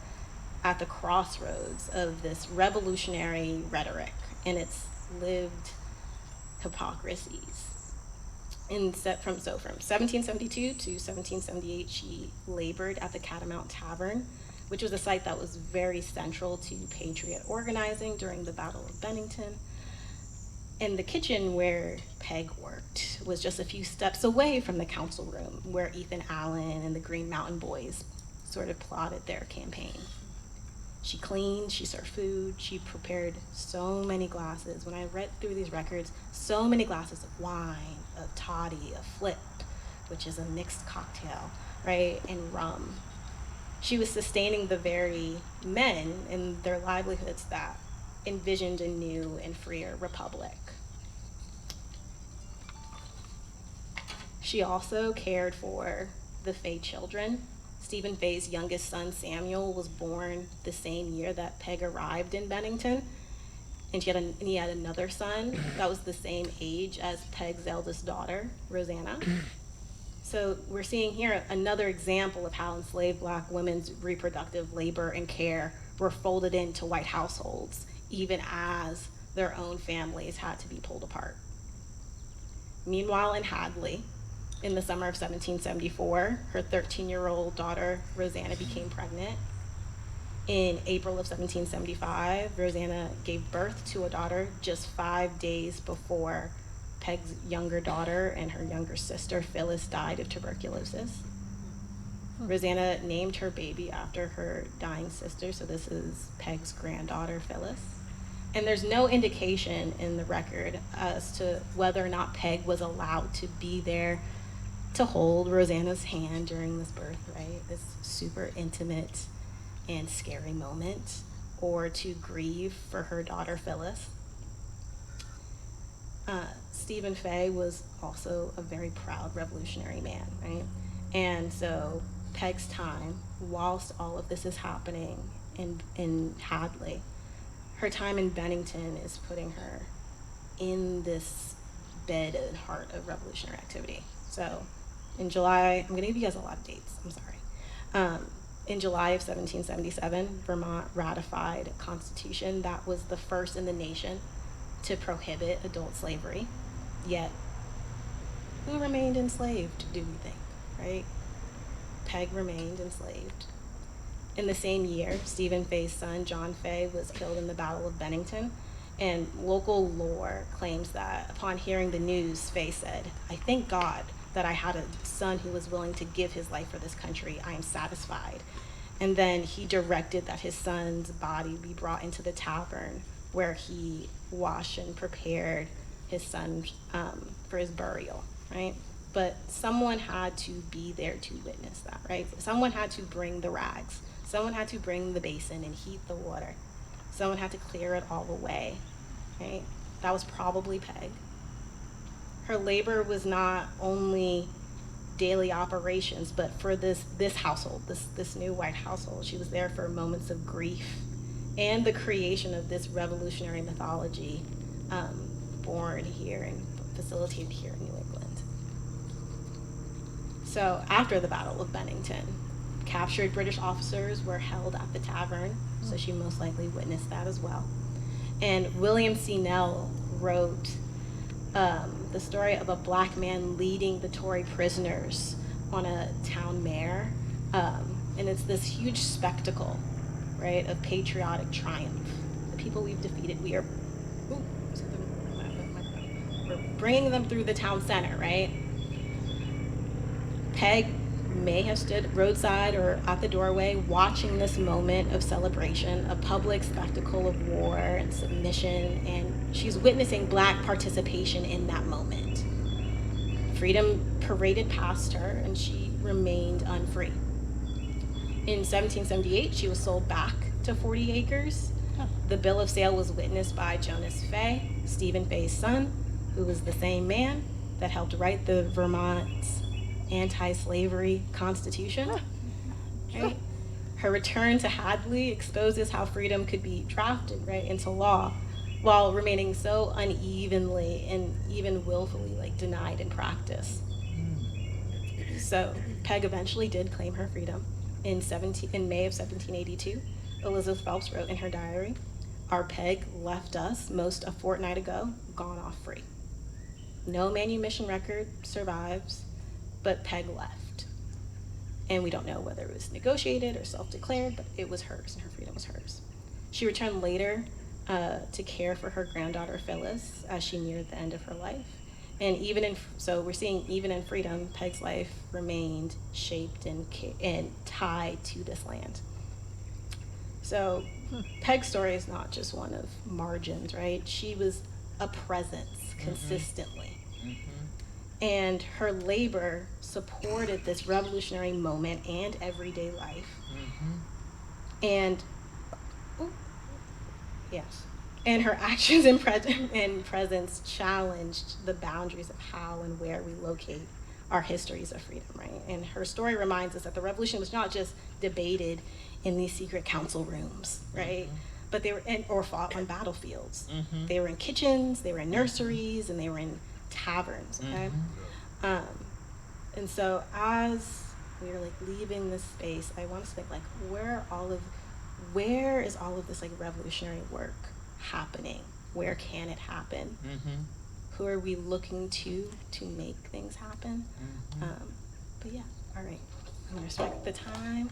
at the crossroads of this revolutionary rhetoric and its lived hypocrisies. From 1772 to 1778, she labored at the Catamount Tavern, which was a site that was very central to Patriot organizing during the Battle of Bennington. And the kitchen where Peg worked was just a few steps away from the council room where Ethan Allen and the Green Mountain Boys sort of plotted their campaign. She cleaned, she served food, she prepared so many glasses. When I read through these records, so many glasses of wine, of toddy, of flip, which is a mixed cocktail, right, and rum. She was sustaining the very men in their livelihoods that envisioned a new and freer republic. She also cared for the Fay children. Stephen Fay's youngest son, Samuel, was born the same year that Peg arrived in Bennington. And he had another son that was the same age as Peg's eldest daughter, Rosanna. So we're seeing here another example of how enslaved Black women's reproductive labor and care were folded into white households, even as their own families had to be pulled apart. Meanwhile, in Hadley, in the summer of 1774, her 13-year-old daughter, Rosanna, became pregnant. In April of 1775, Rosanna gave birth to a daughter just 5 days before Peg's younger daughter and her younger sister, Phyllis, died of tuberculosis. Rosanna named her baby after her dying sister, so this is Peg's granddaughter, Phyllis. And there's no indication in the record as to whether or not Peg was allowed to be there to hold Rosanna's hand during this birth, right? This super intimate and scary moment, or to grieve for her daughter Phyllis. Stephen Fay was also a very proud revolutionary man, right? And so Peg's time, whilst all of this is happening in Hadley, her time in Bennington is putting her in this bed and heart of revolutionary activity. So in July, I'm gonna give you guys a lot of dates, I'm sorry. In July of 1777, Vermont ratified a constitution that was the first in the nation to prohibit adult slavery. Yet, who remained enslaved, do we think, right? Peg remained enslaved. In the same year, Stephen Fay's son, John Fay, was killed in the Battle of Bennington, and local lore claims that upon hearing the news, Fay said, "I thank God that I had a son who was willing to give his life for this country. I am satisfied." And then he directed that his son's body be brought into the tavern where he washed and prepared his son for his burial, right? But someone had to be there to witness that, right? Someone had to bring the rags. Someone had to bring the basin and heat the water. Someone had to clear it all away, right? That was probably Peg. Her labor was not only daily operations, but for this household, this new white household, she was there for moments of grief and the creation of this revolutionary mythology born here and facilitated here in New England. So after the Battle of Bennington, captured British officers were held at the tavern, so she most likely witnessed that as well. And William C. Nell wrote the story of a black man leading the Tory prisoners on a town mare. And it's this huge spectacle, right, of patriotic triumph. The people we've defeated, we're bringing them through the town center, right? Peg may have stood roadside or at the doorway watching this moment of celebration, a public spectacle of war and submission, and she's witnessing Black participation in that moment. Freedom paraded past her and she remained unfree. In 1778, she was sold back to 40 acres. The bill of sale was witnessed by Jonas Fay, Stephen Fay's son, who was the same man that helped write the Vermont anti-slavery constitution, right? Her return to Hadley exposes how freedom could be drafted, right, into law while remaining so unevenly and even willfully denied in practice. So Peg eventually did claim her freedom. In May of 1782, Elizabeth Phelps wrote in her diary, "Our Peg left us most a fortnight ago, gone off free. No manumission record survives, but Peg left." And we don't know whether it was negotiated or self-declared, but it was hers and her freedom was hers. She returned later to care for her granddaughter Phyllis as she neared the end of her life. And so we're seeing even in freedom, Peg's life remained shaped and tied to this land. So Peg's story is not just one of margins, right? She was a presence consistently. And her labor supported this revolutionary moment and everyday life. And her actions and presence challenged the boundaries of how and where we locate our histories of freedom, right? And her story reminds us that the revolution was not just debated in these secret council rooms, right? But they were or fought on battlefields. They were in kitchens, they were in nurseries, and they were in taverns, okay? And so as we are leaving this space, I want us to think where is all of this revolutionary work happening? Where can it happen? Who are we looking to make things happen? But yeah, all right. I'm gonna respect the time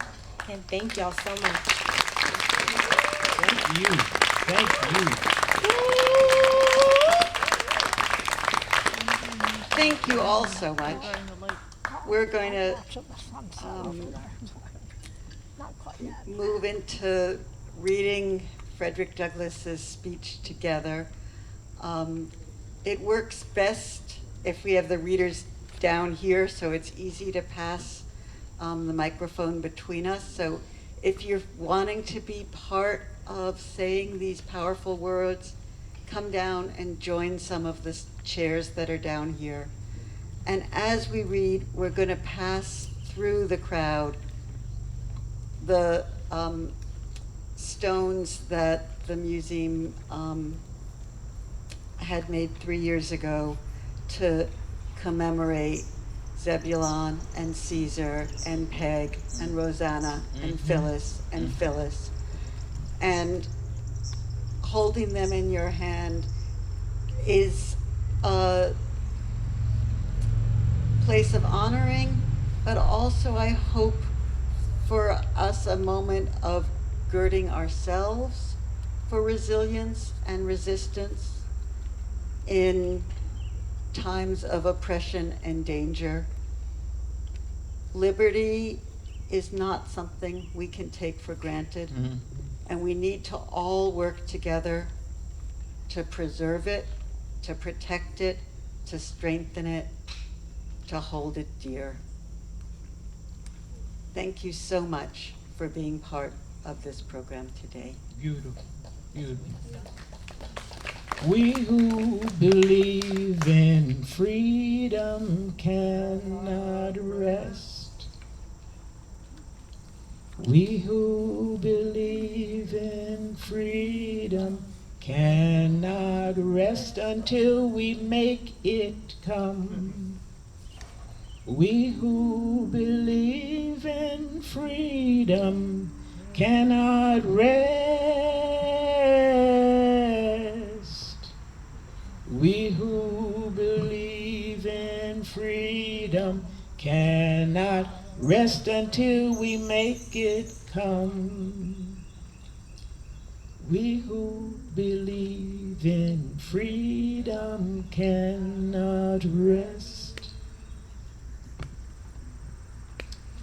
and thank y'all so much. Thank you. Thank you all so much. We're going to move into reading Frederick Douglass's speech together. It works best if we have the readers down here, so it's easy to pass the microphone between us. So if you're wanting to be part of saying these powerful words, come down and join some of the chairs that are down here. And as we read, we're going to pass through the crowd the stones that the museum had made 3 years ago to commemorate Zebulon and Caesar and Peg and Rosanna and Phyllis and Phyllis. And holding them in your hand is a place of honoring, but also I hope for us a moment of girding ourselves for resilience and resistance in times of oppression and danger. Liberty is not something we can take for granted, and we need to all work together to preserve it, to protect it, to strengthen it, to hold it dear. Thank you so much for being part of this program today. Beautiful, beautiful. We who believe in freedom cannot rest. We who believe in freedom cannot rest until we make it come. We who believe in freedom cannot rest. We who believe in freedom cannot rest until we make it come. We who believe in freedom cannot rest.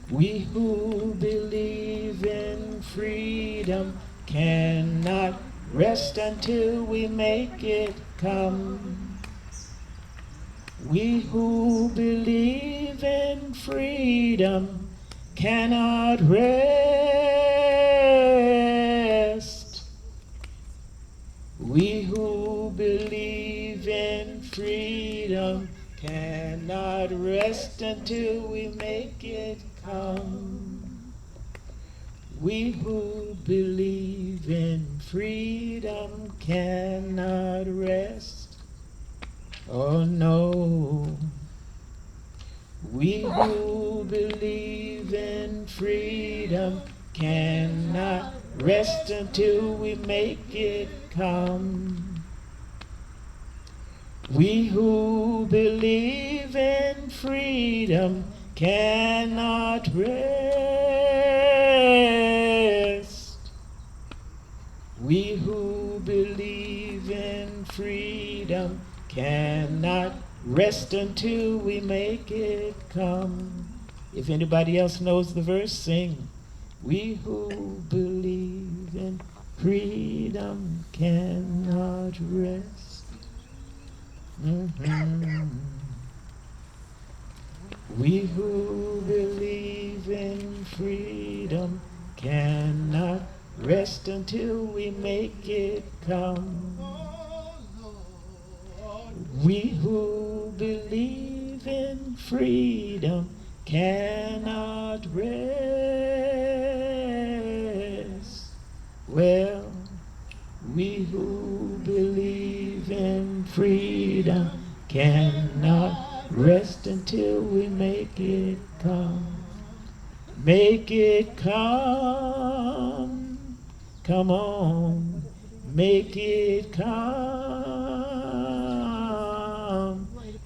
We who believe in freedom cannot rest until we make it come. We who believe in freedom cannot rest. We who believe in freedom cannot rest until we make it come. We who believe in freedom cannot rest. Oh no. We who believe in freedom cannot rest until we make it come. We who believe in freedom cannot rest. We who believe in freedom cannot rest until we make it come. If anybody else knows the verse, sing. We who believe in freedom cannot rest. We who believe in freedom cannot rest until we make it come. We who believe in freedom cannot rest. Well, we who believe in freedom cannot rest until we make it come. Make it come. Come on. Make it come.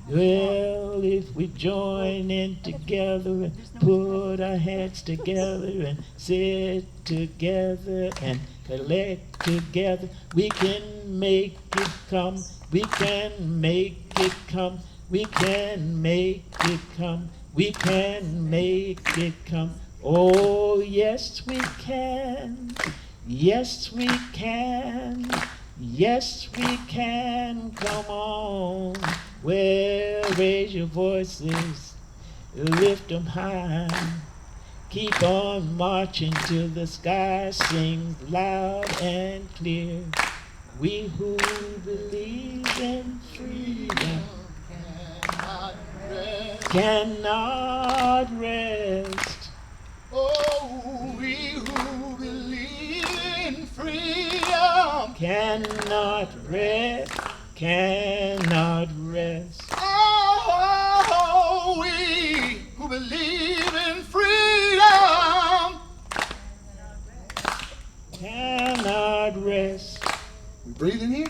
Well, if we join in together and put our heads together and sit together and collect together, we can make it come. We can make it come. We can make it come. We can make it come. Oh, yes, we can. Yes, we can. Yes, we can. Come on. Well, raise your voices, lift them high. Keep on marching till the sky sings loud and clear. We who believe in freedom cannot rest. Oh, we who believe in freedom Cannot rest, cannot rest. Oh, we who believe in freedom Cannot rest. We breathing here?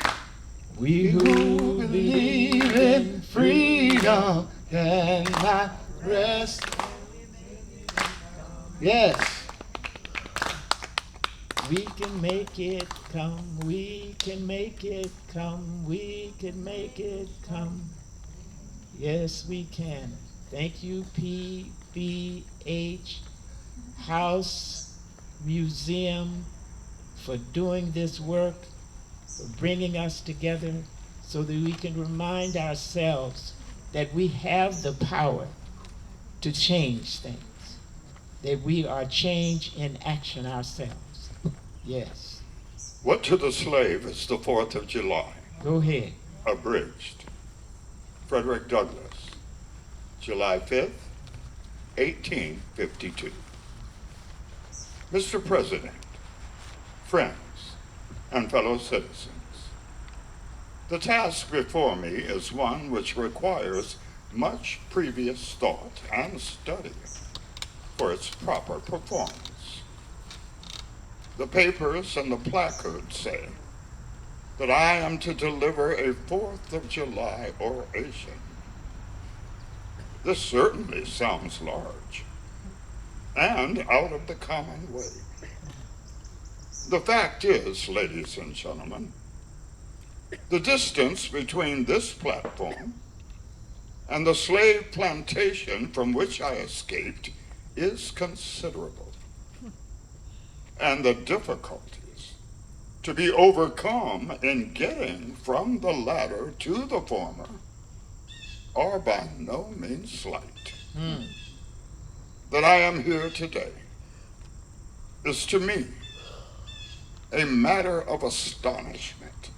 We who believe in freedom cannot rest. Yes. We can make it come, we can make it come, we can make it come. Yes, we can. Thank you, PBH House Museum, for doing this work, for bringing us together so that we can remind ourselves that we have the power to change things, that we are change in action ourselves. Yes. What to the slave is the 4th of July? Go ahead. Abridged. Frederick Douglass, July 5th, 1852. Mr. President, friends, and fellow citizens, the task before me is one which requires much previous thought and study for its proper performance. The papers and the placards say that I am to deliver a 4th of July oration. This certainly sounds large and out of the common way. The fact is, ladies and gentlemen, the distance between this platform and the slave plantation from which I escaped is considerable, and the difficulties to be overcome in getting from the latter to the former are by no means slight. That I am here today is to me a matter of astonishment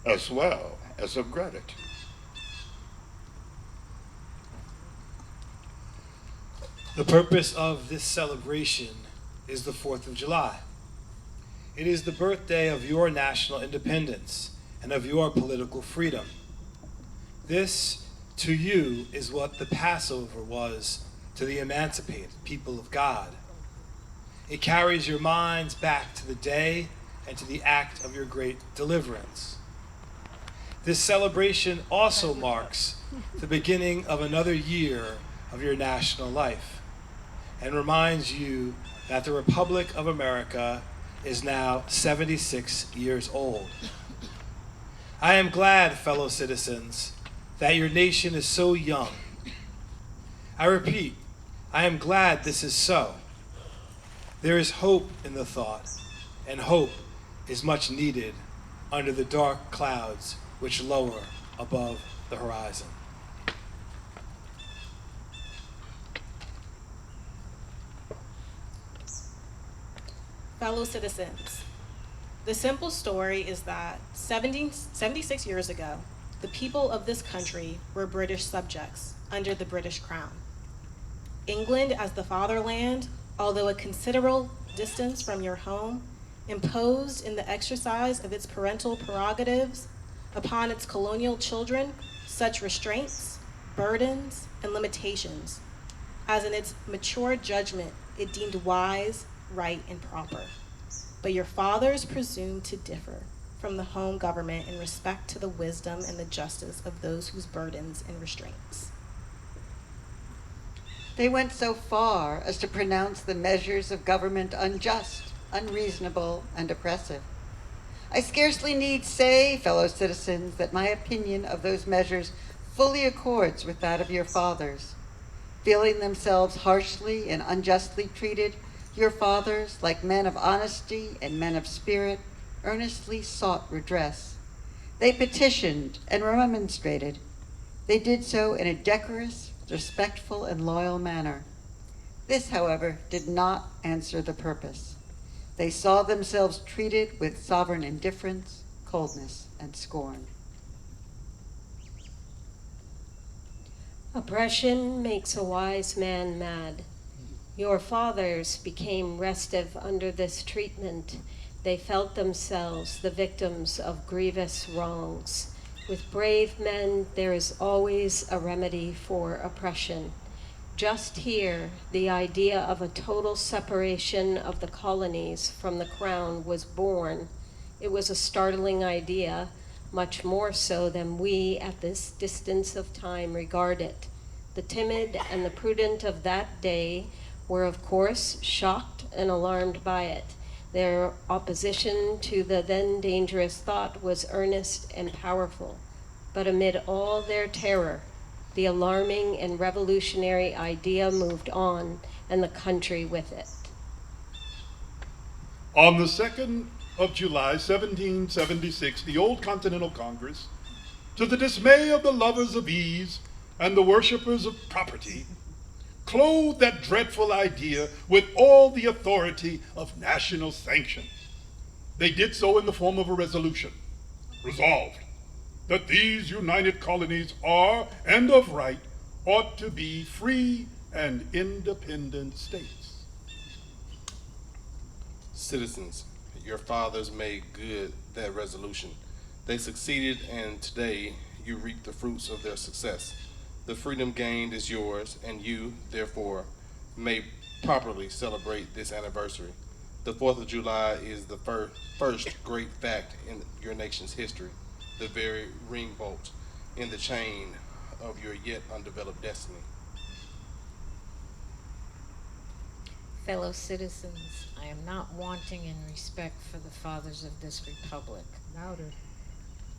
as well as of gratitude. The purpose of this celebration is the 4th of July. It is the birthday of your national independence and of your political freedom. This, to you, is what the Passover was to the emancipated people of God. It carries your minds back to the day and to the act of your great deliverance. This celebration also marks the beginning of another year of your national life and reminds you that the Republic of America is now 76 years old. I am glad, fellow citizens, that your nation is so young. I repeat, I am glad this is so. There is hope in the thought, and hope is much needed under the dark clouds which lower above the horizon. Fellow citizens, the simple story is that 76 years ago, the people of this country were British subjects under the British Crown. England, as the fatherland, although a considerable distance from your home, imposed in the exercise of its parental prerogatives upon its colonial children such restraints, burdens, and limitations as in its mature judgment it deemed wise, right, and proper. But your fathers presumed to differ from the home government in respect to the wisdom and the justice of those whose burdens and restraints. They went so far as to pronounce the measures of government unjust, unreasonable, and oppressive. I scarcely need say, fellow citizens, that my opinion of those measures fully accords with that of your fathers. Feeling themselves harshly and unjustly treated, your fathers, like men of honesty and men of spirit, earnestly sought redress. They petitioned and remonstrated. They did so in a decorous, respectful, and loyal manner. This, however, did not answer the purpose. They saw themselves treated with sovereign indifference, coldness, and scorn. Oppression makes a wise man mad. Your fathers became restive under this treatment. They felt themselves the victims of grievous wrongs. With brave men, there is always a remedy for oppression. Just here, the idea of a total separation of the colonies from the crown was born. It was a startling idea, much more so than we at this distance of time regard it. The timid and the prudent of that day were, of course, shocked and alarmed by it. Their opposition to the then dangerous thought was earnest and powerful. But amid all their terror, the alarming and revolutionary idea moved on, and the country with it. On the 2nd of July, 1776, the Old Continental Congress, to the dismay of the lovers of ease and the worshippers of property, clothed that dreadful idea with all the authority of national sanction. They did so in the form of a resolution, resolved that these united colonies are, and of right, ought to be free and independent states. Citizens, your fathers made good that resolution. They succeeded, and today you reap the fruits of their success. The freedom gained is yours, and you, therefore, may properly celebrate this anniversary. The 4th of July is the first great fact in your nation's history, the very ring bolt in the chain of your yet undeveloped destiny. Fellow citizens, I am not wanting in respect for the fathers of this republic. Louder.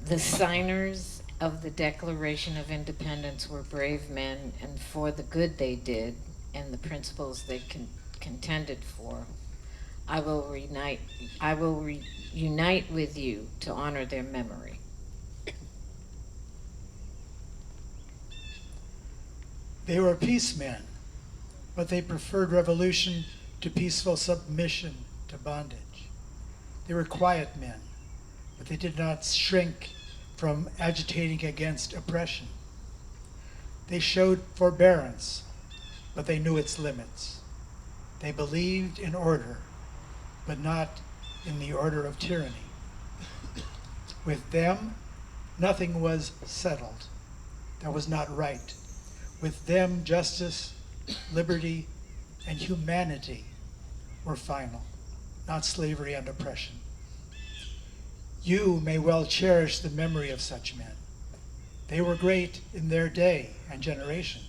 The signers of the Declaration of Independence were brave men, and for the good they did and the principles they contended for, I will unite with you to honor their memory. They were peacemen, but they preferred revolution to peaceful submission to bondage. They were quiet men, but they did not shrink from agitating against oppression. They showed forbearance, but they knew its limits. They believed in order, but not in the order of tyranny. With them, nothing was settled that was not right. With them, justice, liberty, and humanity were final, not slavery and oppression. You may well cherish the memory of such men. They were great in their day and generation.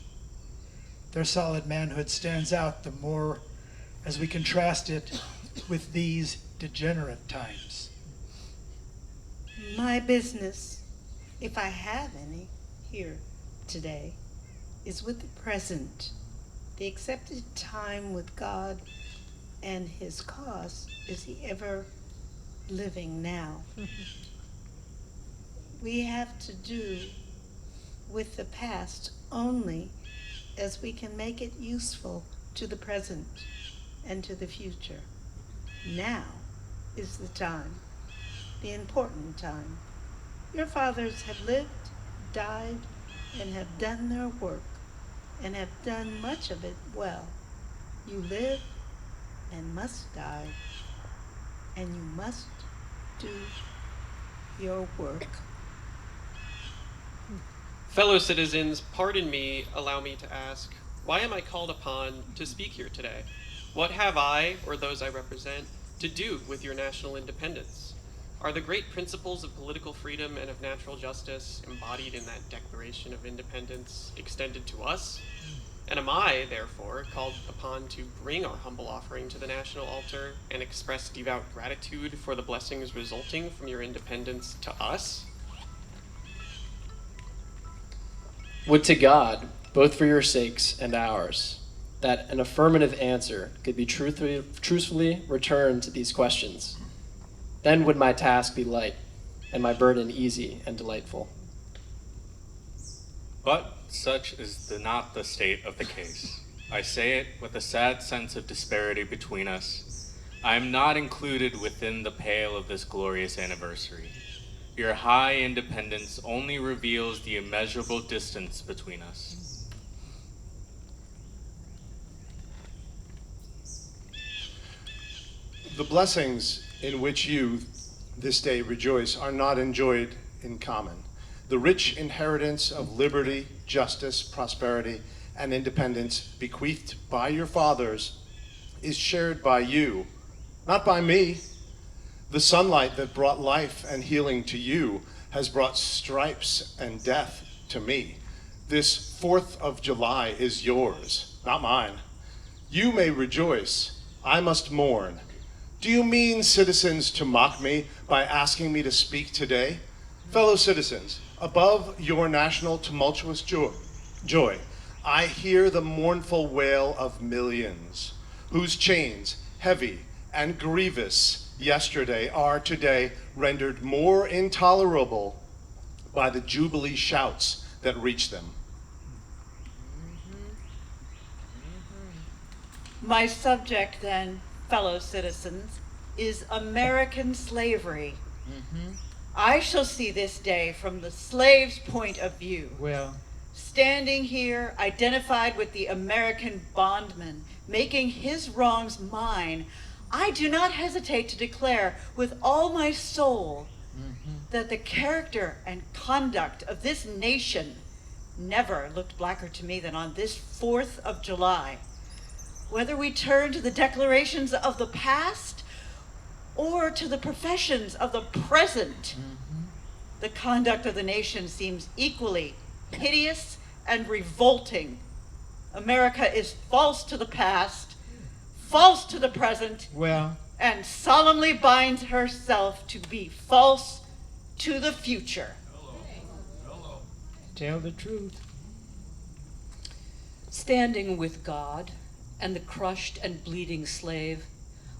Their solid manhood stands out the more as we contrast it with these degenerate times. My business, if I have any, here today, is with the present. The accepted time with God and his cause is the ever living now. We have to do with the past only as we can make it useful to the present and to the future. Now is the time, the important time. Your fathers have lived, died, and have done their work, and have done much of it well. You live and must die, and you must do your work. Fellow citizens, pardon me, allow me to ask, why am I called upon to speak here today? What have I, or those I represent, to do with your national independence? Are the great principles of political freedom and of natural justice embodied in that Declaration of Independence extended to us? And am I, therefore, called upon to bring our humble offering to the national altar and express devout gratitude for the blessings resulting from your independence to us? Would to God, both for your sakes and ours, that an affirmative answer could be truthfully returned to these questions. Then would my task be light. and my burden easy and delightful. But such is not the state of the case. I say it with a sad sense of disparity between us. I am not included within the pale of this glorious anniversary. Your high independence only reveals the immeasurable distance between us. The blessings in which you this day rejoice are not enjoyed in common. The rich inheritance of liberty, justice, prosperity, and independence bequeathed by your fathers is shared by you, not by me. The sunlight that brought life and healing to you has brought stripes and death to me. This 4th of July is yours, not mine. You may rejoice, I must mourn. Do you mean, citizens, to mock me by asking me to speak today? Fellow citizens, above your national tumultuous joy, I hear the mournful wail of millions, whose chains, heavy and grievous yesterday, are today rendered more intolerable by the jubilee shouts that reach them. My subject, then, fellow citizens, is American slavery. I shall see this day from the slave's point of view. Well, standing here, identified with the American bondman, making his wrongs mine, I do not hesitate to declare with all my soul that the character and conduct of this nation never looked blacker to me than on this 4th of July. Whether we turn to the declarations of the past or to the professions of the present, the conduct of the nation seems equally hideous and revolting. America is false to the past, false to the present, and solemnly binds herself to be false to the future. Tell the truth. Standing with God and the crushed and bleeding slave,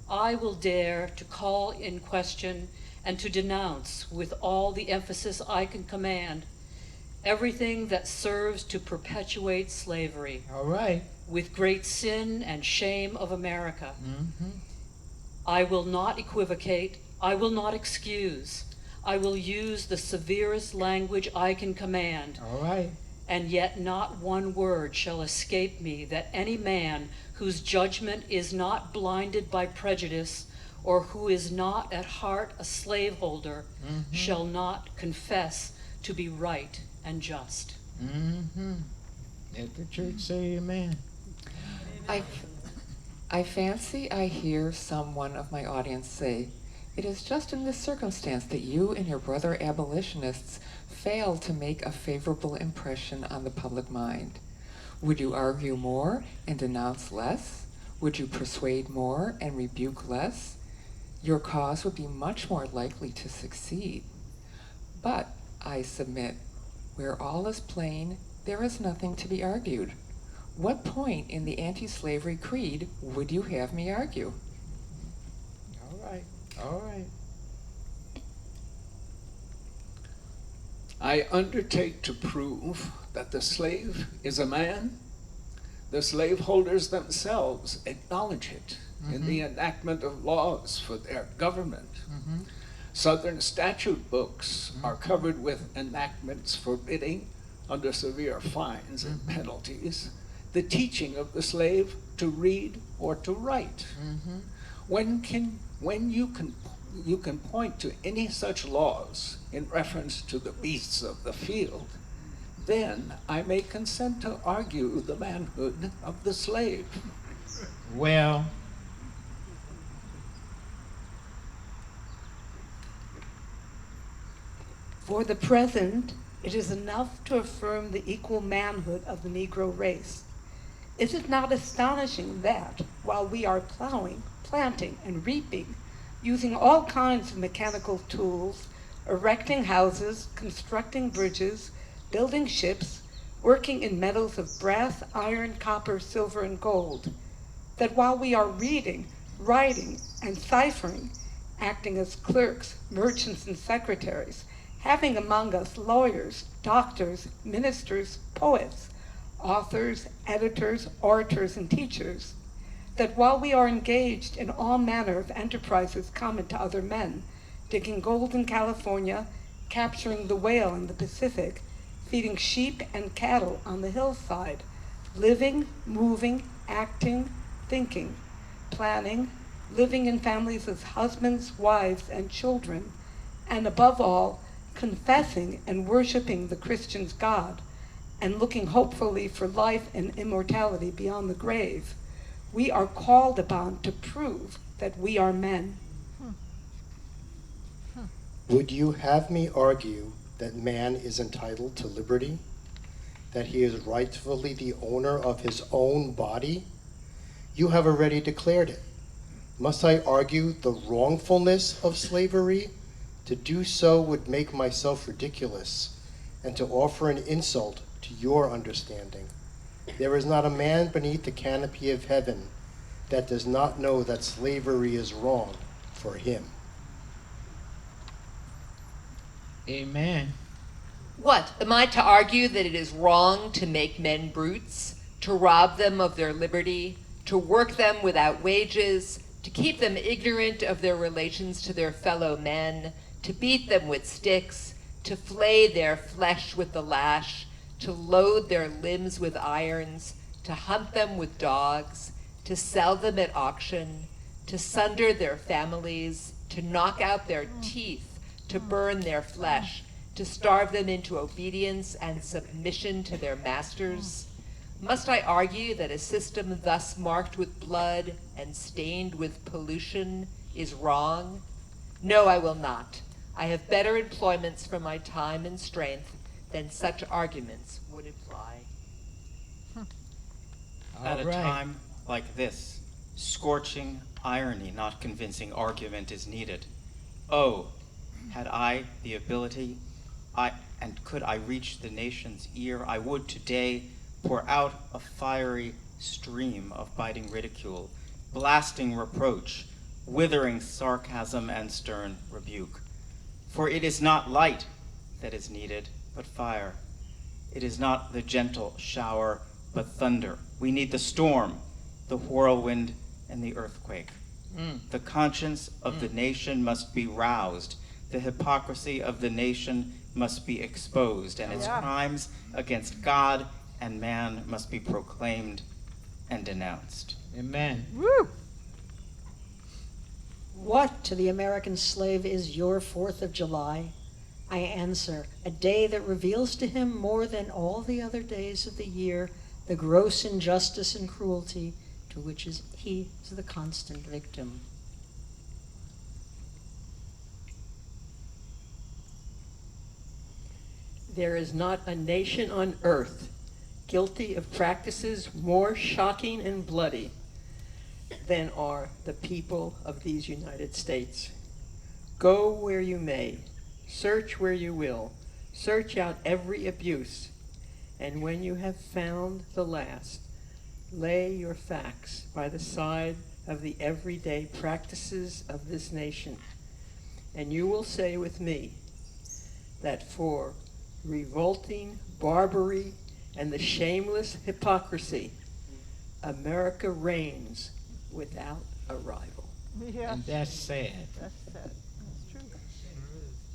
I will dare to call in question and to denounce with all the emphasis I can command everything that serves to perpetuate slavery. All right. With great sin and shame of America. I will not equivocate. I will not excuse. I will use the severest language I can command. All right. And yet not one word shall escape me that any man whose judgment is not blinded by prejudice or who is not at heart a slaveholder shall not confess to be right and just. Let the church say amen. I fancy I hear someone of my audience say, it is just in this circumstance that you and your brother abolitionists fail to make a favorable impression on the public mind. Would you argue more and denounce less? Would you persuade more and rebuke less? Your cause would be much more likely to succeed. But, I submit, where all is plain, there is nothing to be argued. What point in the anti-slavery creed would you have me argue? All right, all right. I undertake to prove that the slave is a man. The slaveholders themselves acknowledge it in the enactment of laws for their government. Southern statute books are covered with enactments forbidding, under severe fines and penalties, the teaching of the slave to read or to write. When you can point to any such laws in reference to the beasts of the field, then I may consent to argue the manhood of the slave. Well, for the present, it is enough to affirm the equal manhood of the Negro race. Is it not astonishing that, while we are plowing, planting, and reaping, using all kinds of mechanical tools, erecting houses, constructing bridges, building ships, working in metals of brass, iron, copper, silver, and gold, that while we are reading, writing, and ciphering, acting as clerks, merchants, and secretaries, having among us lawyers, doctors, ministers, poets, authors, editors, orators, and teachers, that while we are engaged in all manner of enterprises common to other men, digging gold in California, capturing the whale in the Pacific, feeding sheep and cattle on the hillside, living, moving, acting, thinking, planning, living in families as husbands, wives, and children, and above all, confessing and worshiping the Christian's God, and looking hopefully for life and immortality beyond the grave, we are called upon to prove that we are men. Would you have me argue that man is entitled to liberty? That he is rightfully the owner of his own body? You have already declared it. Must I argue the wrongfulness of slavery? To do so would make myself ridiculous, and to offer an insult to your understanding. There is not a man beneath the canopy of heaven that does not know that slavery is wrong for him. Amen. What, am I to argue that it is wrong to make men brutes, to rob them of their liberty, to work them without wages, to keep them ignorant of their relations to their fellow men, to beat them with sticks, to flay their flesh with the lash, to load their limbs with irons, to hunt them with dogs, to sell them at auction, to sunder their families, to knock out their teeth, to burn their flesh, to starve them into obedience and submission to their masters? Must I argue that a system thus marked with blood and stained with pollution is wrong? No, I will not. I have better employments for my time and strength than such arguments would imply. At a time like this, scorching irony, not convincing argument is needed. Oh, had I the ability, and could I reach the nation's ear, I would today pour out a fiery stream of biting ridicule, blasting reproach, withering sarcasm and stern rebuke. For it is not light that is needed, but fire. It is not the gentle shower, but thunder. We need the storm, the whirlwind, and the earthquake. The conscience of the nation must be roused. The hypocrisy of the nation must be exposed, and its crimes against God and man must be proclaimed and denounced. Amen. Woo! What to the American slave is your 4th of July? I answer, a day that reveals to him more than all the other days of the year the gross injustice and cruelty to which he is the constant victim. There is not a nation on earth guilty of practices more shocking and bloody than are the people of these United States. Go where you may, search where you will, search out every abuse, and when you have found the last, lay your facts by the side of the everyday practices of this nation, and you will say with me that for revolting barbarity and the shameless hypocrisy, America reigns without a rival. Yeah. And that's sad. That's sad. That's true.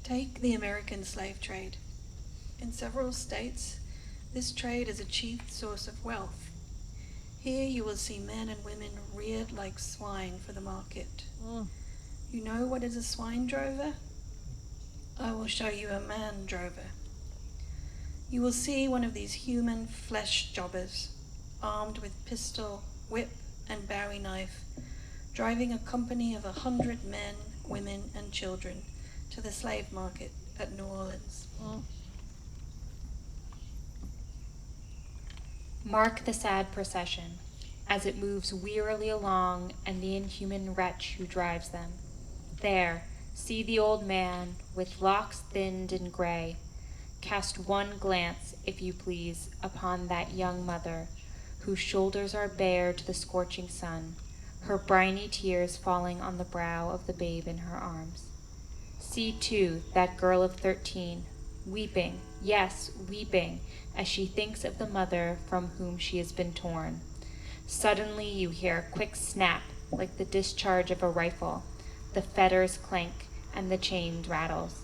Take the American slave trade. In several states, this trade is a chief source of wealth. Here you will see men and women reared like swine for the market. You know what is a swine drover? I will show you a man drover. You will see one of these human flesh jobbers, armed with pistol, whip, and bowie knife, driving a company of 100 men, women, and children to the slave market at New Orleans. Mark the sad procession as it moves wearily along, and the inhuman wretch who drives them. There, see the old man, with locks thinned and gray. Cast one glance, if you please, upon that young mother, whose shoulders are bare to the scorching sun, her briny tears falling on the brow of the babe in her arms. See, too, that girl of 13, weeping, yes, weeping, as she thinks of the mother from whom she has been torn. Suddenly you hear a quick snap, like the discharge of a rifle. The fetters clank, and the chain rattles.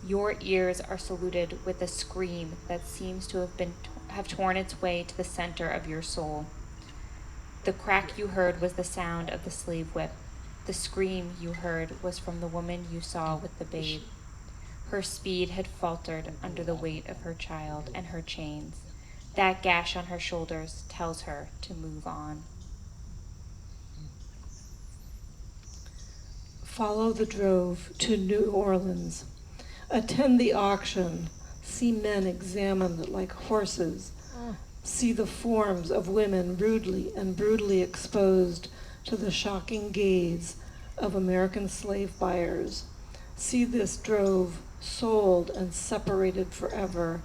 Your ears are saluted with a scream that seems to have torn its way to the center of your soul. The crack you heard was the sound of the slave whip. The scream you heard was from the woman you saw with the babe. Her speed had faltered under the weight of her child and her chains. That gash on her shoulders tells her to move on. Follow the drove to New Orleans. Attend the auction. See men examined like horses. See the forms of women rudely and brutally exposed to the shocking gaze of American slave buyers. See this drove sold and separated forever,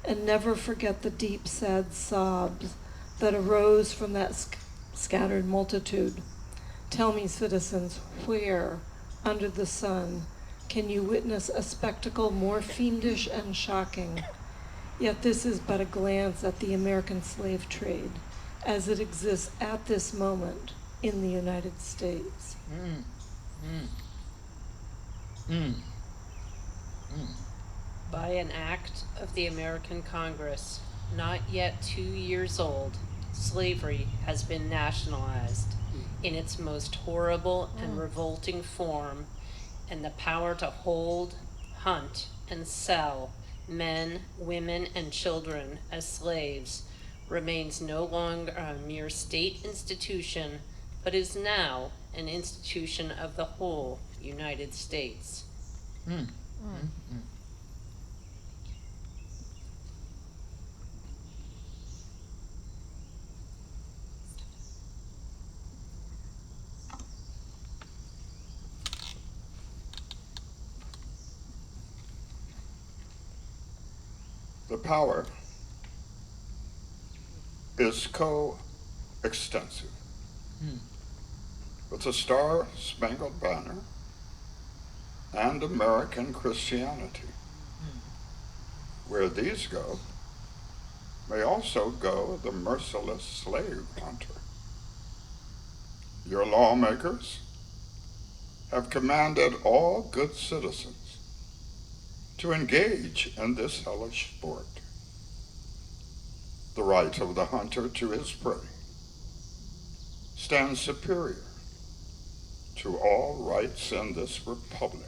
and never forget the deep, sad sobs that arose from that scattered multitude. Tell me, citizens, where, under the sun, can you witness a spectacle more fiendish and shocking? Yet this is but a glance at the American slave trade as it exists at this moment in the United States. By an act of the American Congress, not yet 2 years old, slavery has been nationalized in its most horrible and revolting form, and the power to hold, hunt, and sell men, women, and children as slaves remains no longer a mere state institution, but is now an institution of the whole United States. The power is co-extensive. With the Star-Spangled Banner and American Christianity. Where these go, may also go the merciless slave hunter. Your lawmakers have commanded all good citizens to engage in this hellish sport. The right of the hunter to his prey stands superior to all rights in this republic,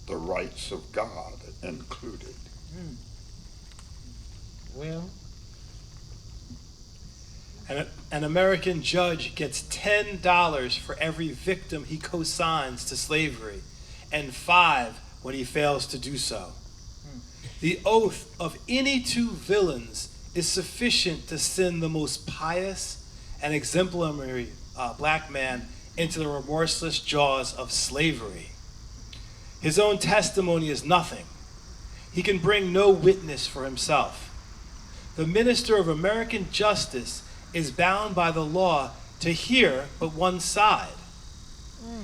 the rights of God included. Well, An American judge gets $10 for every victim he co-signs to slavery, and 5 when he fails to do so. The oath of any 2 villains is sufficient to send the most pious and exemplary black man into the remorseless jaws of slavery. His own testimony is nothing. He can bring no witness for himself. The minister of American justice is bound by the law to hear but one side,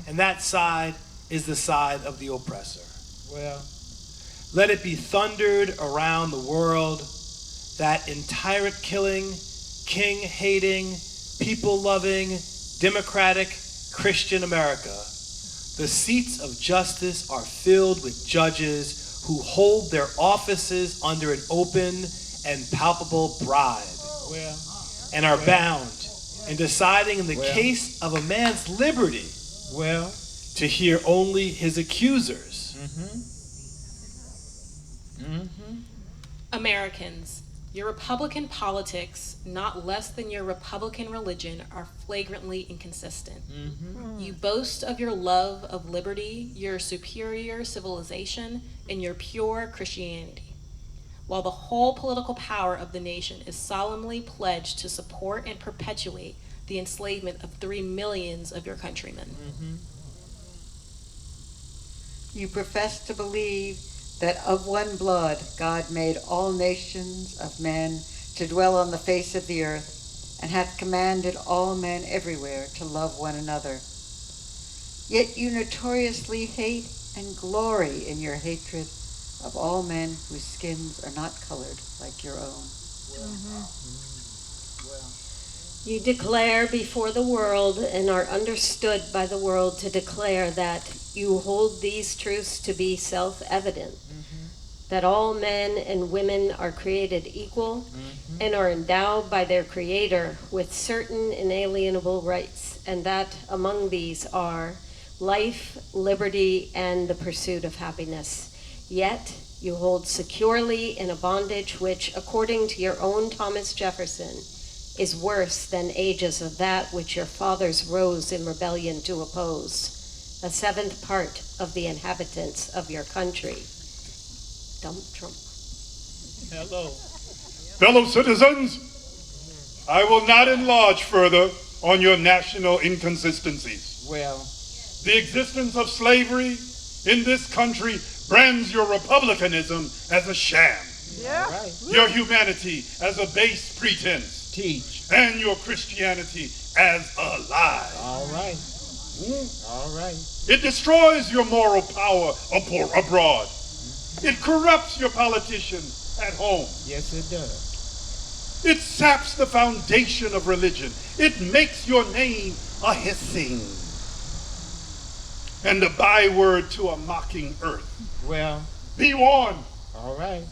and that side is the side of the oppressor. well, Let it be thundered around the world that in tyrant-killing, king-hating, people-loving, democratic, Christian America, the seats of justice are filled with judges who hold their offices under an open and palpable bribe, well, and are bound in deciding in the Well. case of a man's liberty well, to hear only his accusers. Americans, your Republican politics, not less than your Republican religion, are flagrantly inconsistent. You boast of your love of liberty, your superior civilization, and your pure Christianity, while the whole political power of the nation is solemnly pledged to support and perpetuate the enslavement of 3 millions of your countrymen. You profess to believe that of one blood God made all nations of men to dwell on the face of the earth, and hath commanded all men everywhere to love one another. Yet you notoriously hate and glory in your hatred of all men whose skins are not colored like your own. You declare before the world and are understood by the world to declare that you hold these truths to be self-evident, that all men and women are created equal and are endowed by their Creator with certain inalienable rights, and that among these are life, liberty, and the pursuit of happiness. Yet you hold securely in a bondage which, according to your own Thomas Jefferson, is worse than ages of that which your fathers rose in rebellion to oppose, a seventh part of the inhabitants of your country. Dump Trump. Hello. Fellow citizens, I will not enlarge further on your national inconsistencies. Well, the existence of slavery in this country brands your republicanism as a sham. Yeah. Right. Your humanity as a base pretense. Teach. And your Christianity as a lie. All right. All right. It destroys your moral power abroad. It corrupts your politicians at home. Yes, it does. It saps the foundation of religion. It makes your name a hissing and a byword to a mocking earth. Well, be warned. All right.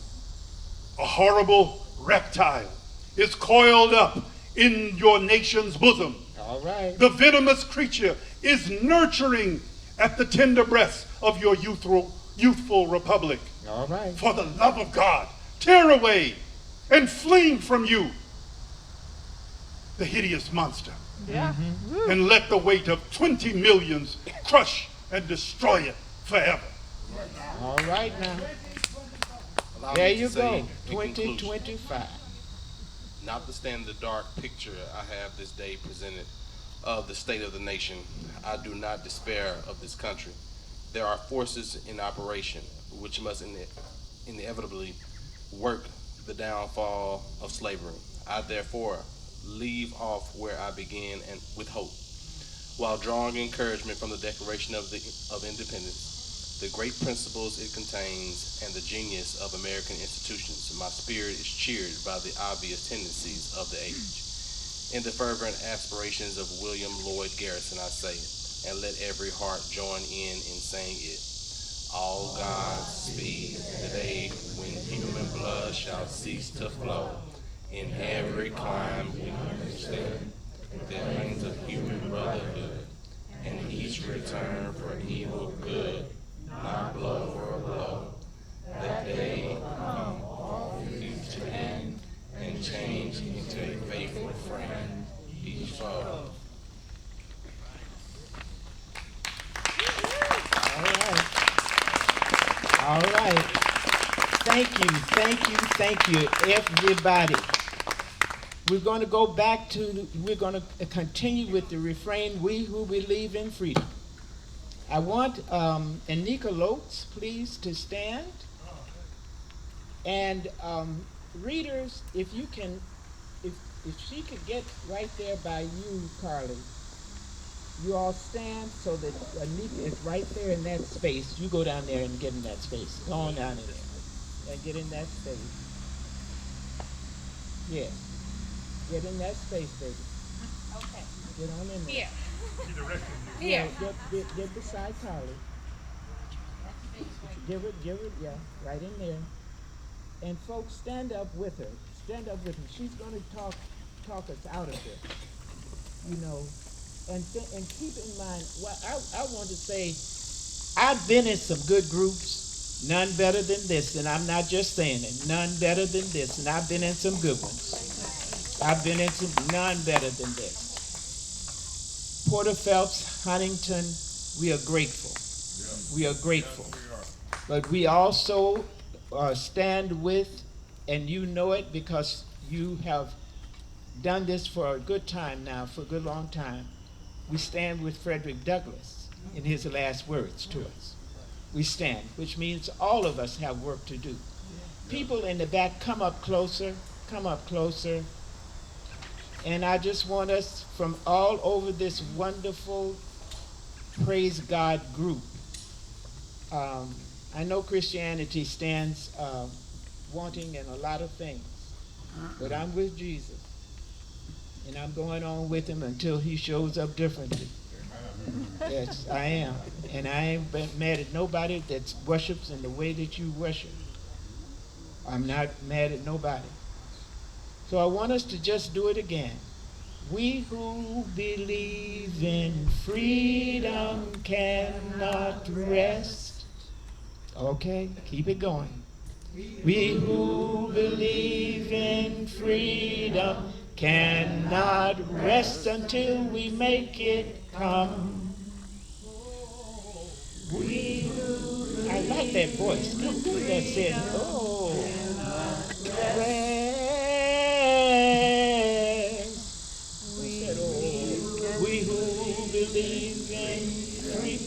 A horrible reptile is coiled up in your nation's bosom. All right. The venomous creature is nurturing at the tender breasts of your youthful republic. All right. For the love of God, tear away and fling from you the hideous monster. Yeah. And let the weight of 20 millions crush and destroy it forever. All right now. There you go. 2025. Notwithstanding the dark picture I have this day presented of the state of the nation, I do not despair of this country. There are forces in operation which must inevitably work the downfall of slavery. I therefore leave off where I began and with hope, while drawing encouragement from the Declaration of Independence, the great principles it contains, and the genius of American institutions. My spirit is cheered by the obvious tendencies of the age. In the fervent aspirations of William Lloyd Garrison, I say it, and let every heart join in saying it. All God's speed the day when human blood shall cease to flow. In every clime we understand the reigns of human brotherhood, and each return for evil good, not blow for blow. That day come all things to end, and change into a faithful friend each foe. All right. All right. Thank you, everybody. We're going to go back to, we're going to continue with the refrain, we who believe in freedom. I want Anika Lotz, please, to stand. And readers, if you can, if she could get right there by you, Carly, you all stand so that Anika is right there in that space. You go down there and get in that space. Go on down in there and get in that space. Yes. Get in that space, baby. Okay. Get on in there. Here. Here. Yeah, get beside Carly. Give it, yeah, right in there. And folks, stand up with her. Stand up with her. She's going to talk us out of this. You know, and keep in mind, well, I want to say, I've been in some good groups, none better than this, and I'm not just saying it, none better than this, and I've been in some good ones. I've been in some none better than this. Porter, Phelps, Huntington, we are grateful. We are grateful. But we also stand with, and you know it because you have done this for a good time now, for a good long time. We stand with Frederick Douglass in his last words to us. We stand, which means all of us have work to do. People in the back, come up closer, come up closer. And I just want us from all over this wonderful Praise God group. I know Christianity stands wanting in a lot of things, but I'm with Jesus, and I'm going on with him until he shows up differently. Yes, I am. And I ain't been mad at nobody that worships in the way that you worship. I'm not mad at nobody. So I want us to just do it again. We who believe in freedom cannot rest. Okay, keep it going. We who believe in freedom cannot rest until we make it come. We who I like that voice. Who that said, oh, rest. We who believe in freedom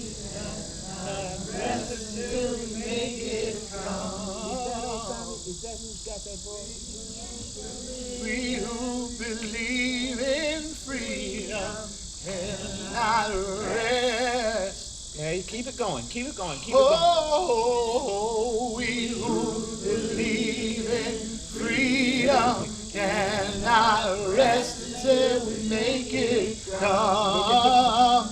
rest until we make it come. Is that who's got that voice? We who believe in freedom cannot rest. Okay, keep it going, keep it going, keep it going. Oh, we who believe in freedom cannot rest until we make it come.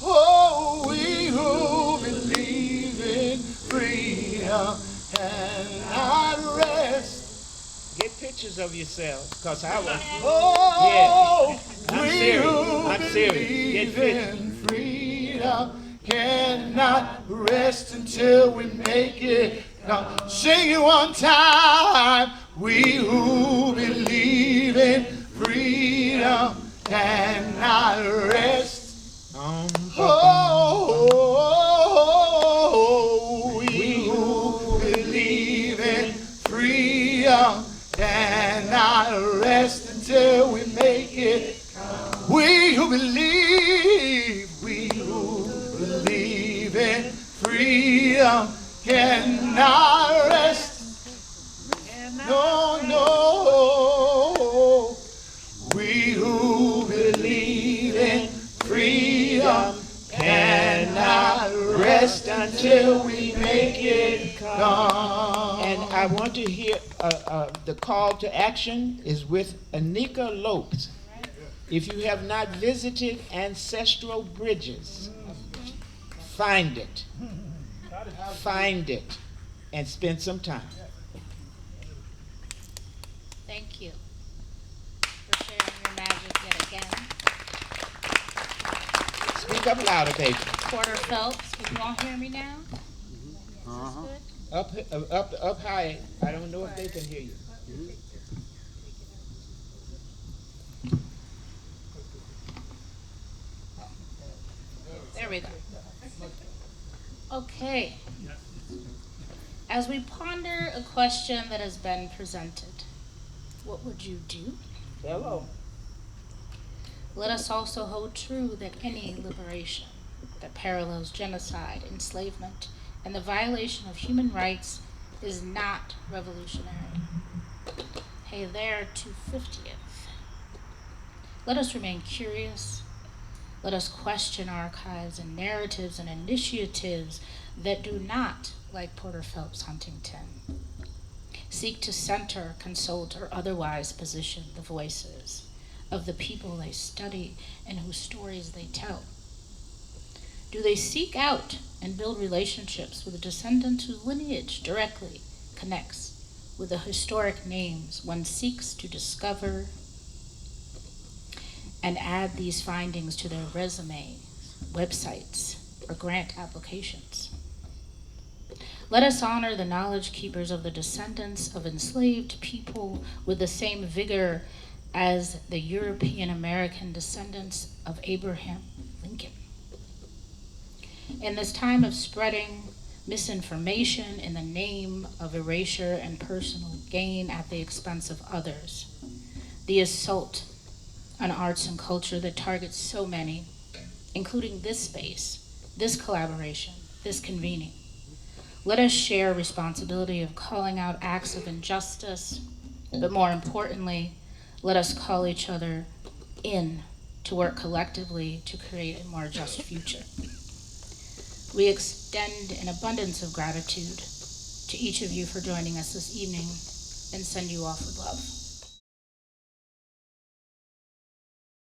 Oh, we who believe in freedom cannot rest. Get pictures of yourselves, because I was. Oh, yeah. I'm serious. Get pictures. Freedom cannot rest until we make it come. Sing it one time. We who believe in freedom cannot rest. Oh, we who believe in freedom cannot rest until we make it. We who believe in freedom cannot rest. No, no. We who believe in freedom cannot rest until we make it come. And I want to hear the call to action is with Anika Lopes. If you have not visited Ancestral Bridges, find it. Find it and spend some time. Thank you for sharing your magic yet again. Speak up louder, baby. Porter Phelps, can you all hear me now? Up high. I don't know if they can hear you. There we go. Okay. As we ponder a question that has been presented, what would you do? Hello. Let us also hold true that any liberation that parallels genocide, enslavement, and the violation of human rights is not revolutionary. Hey there, 250th. Let us remain curious. Let us question archives and narratives and initiatives that do not, like Porter Phelps Huntington, seek to center, consult, or otherwise position the voices of the people they study and whose stories they tell. Do they seek out and build relationships with descendants whose lineage directly connects with the historic names one seeks to discover and add these findings to their resumes, websites, or grant applications? Let us honor the knowledge keepers of the descendants of enslaved people with the same vigor as the European American descendants of Abraham Lincoln. In this time of spreading misinformation in the name of erasure and personal gain at the expense of others, the assault on arts and culture that targets so many, including this space, this collaboration, this convening. Let us share responsibility of calling out acts of injustice, but more importantly, let us call each other in to work collectively to create a more just future. We extend an abundance of gratitude to each of you for joining us this evening and send you off with love.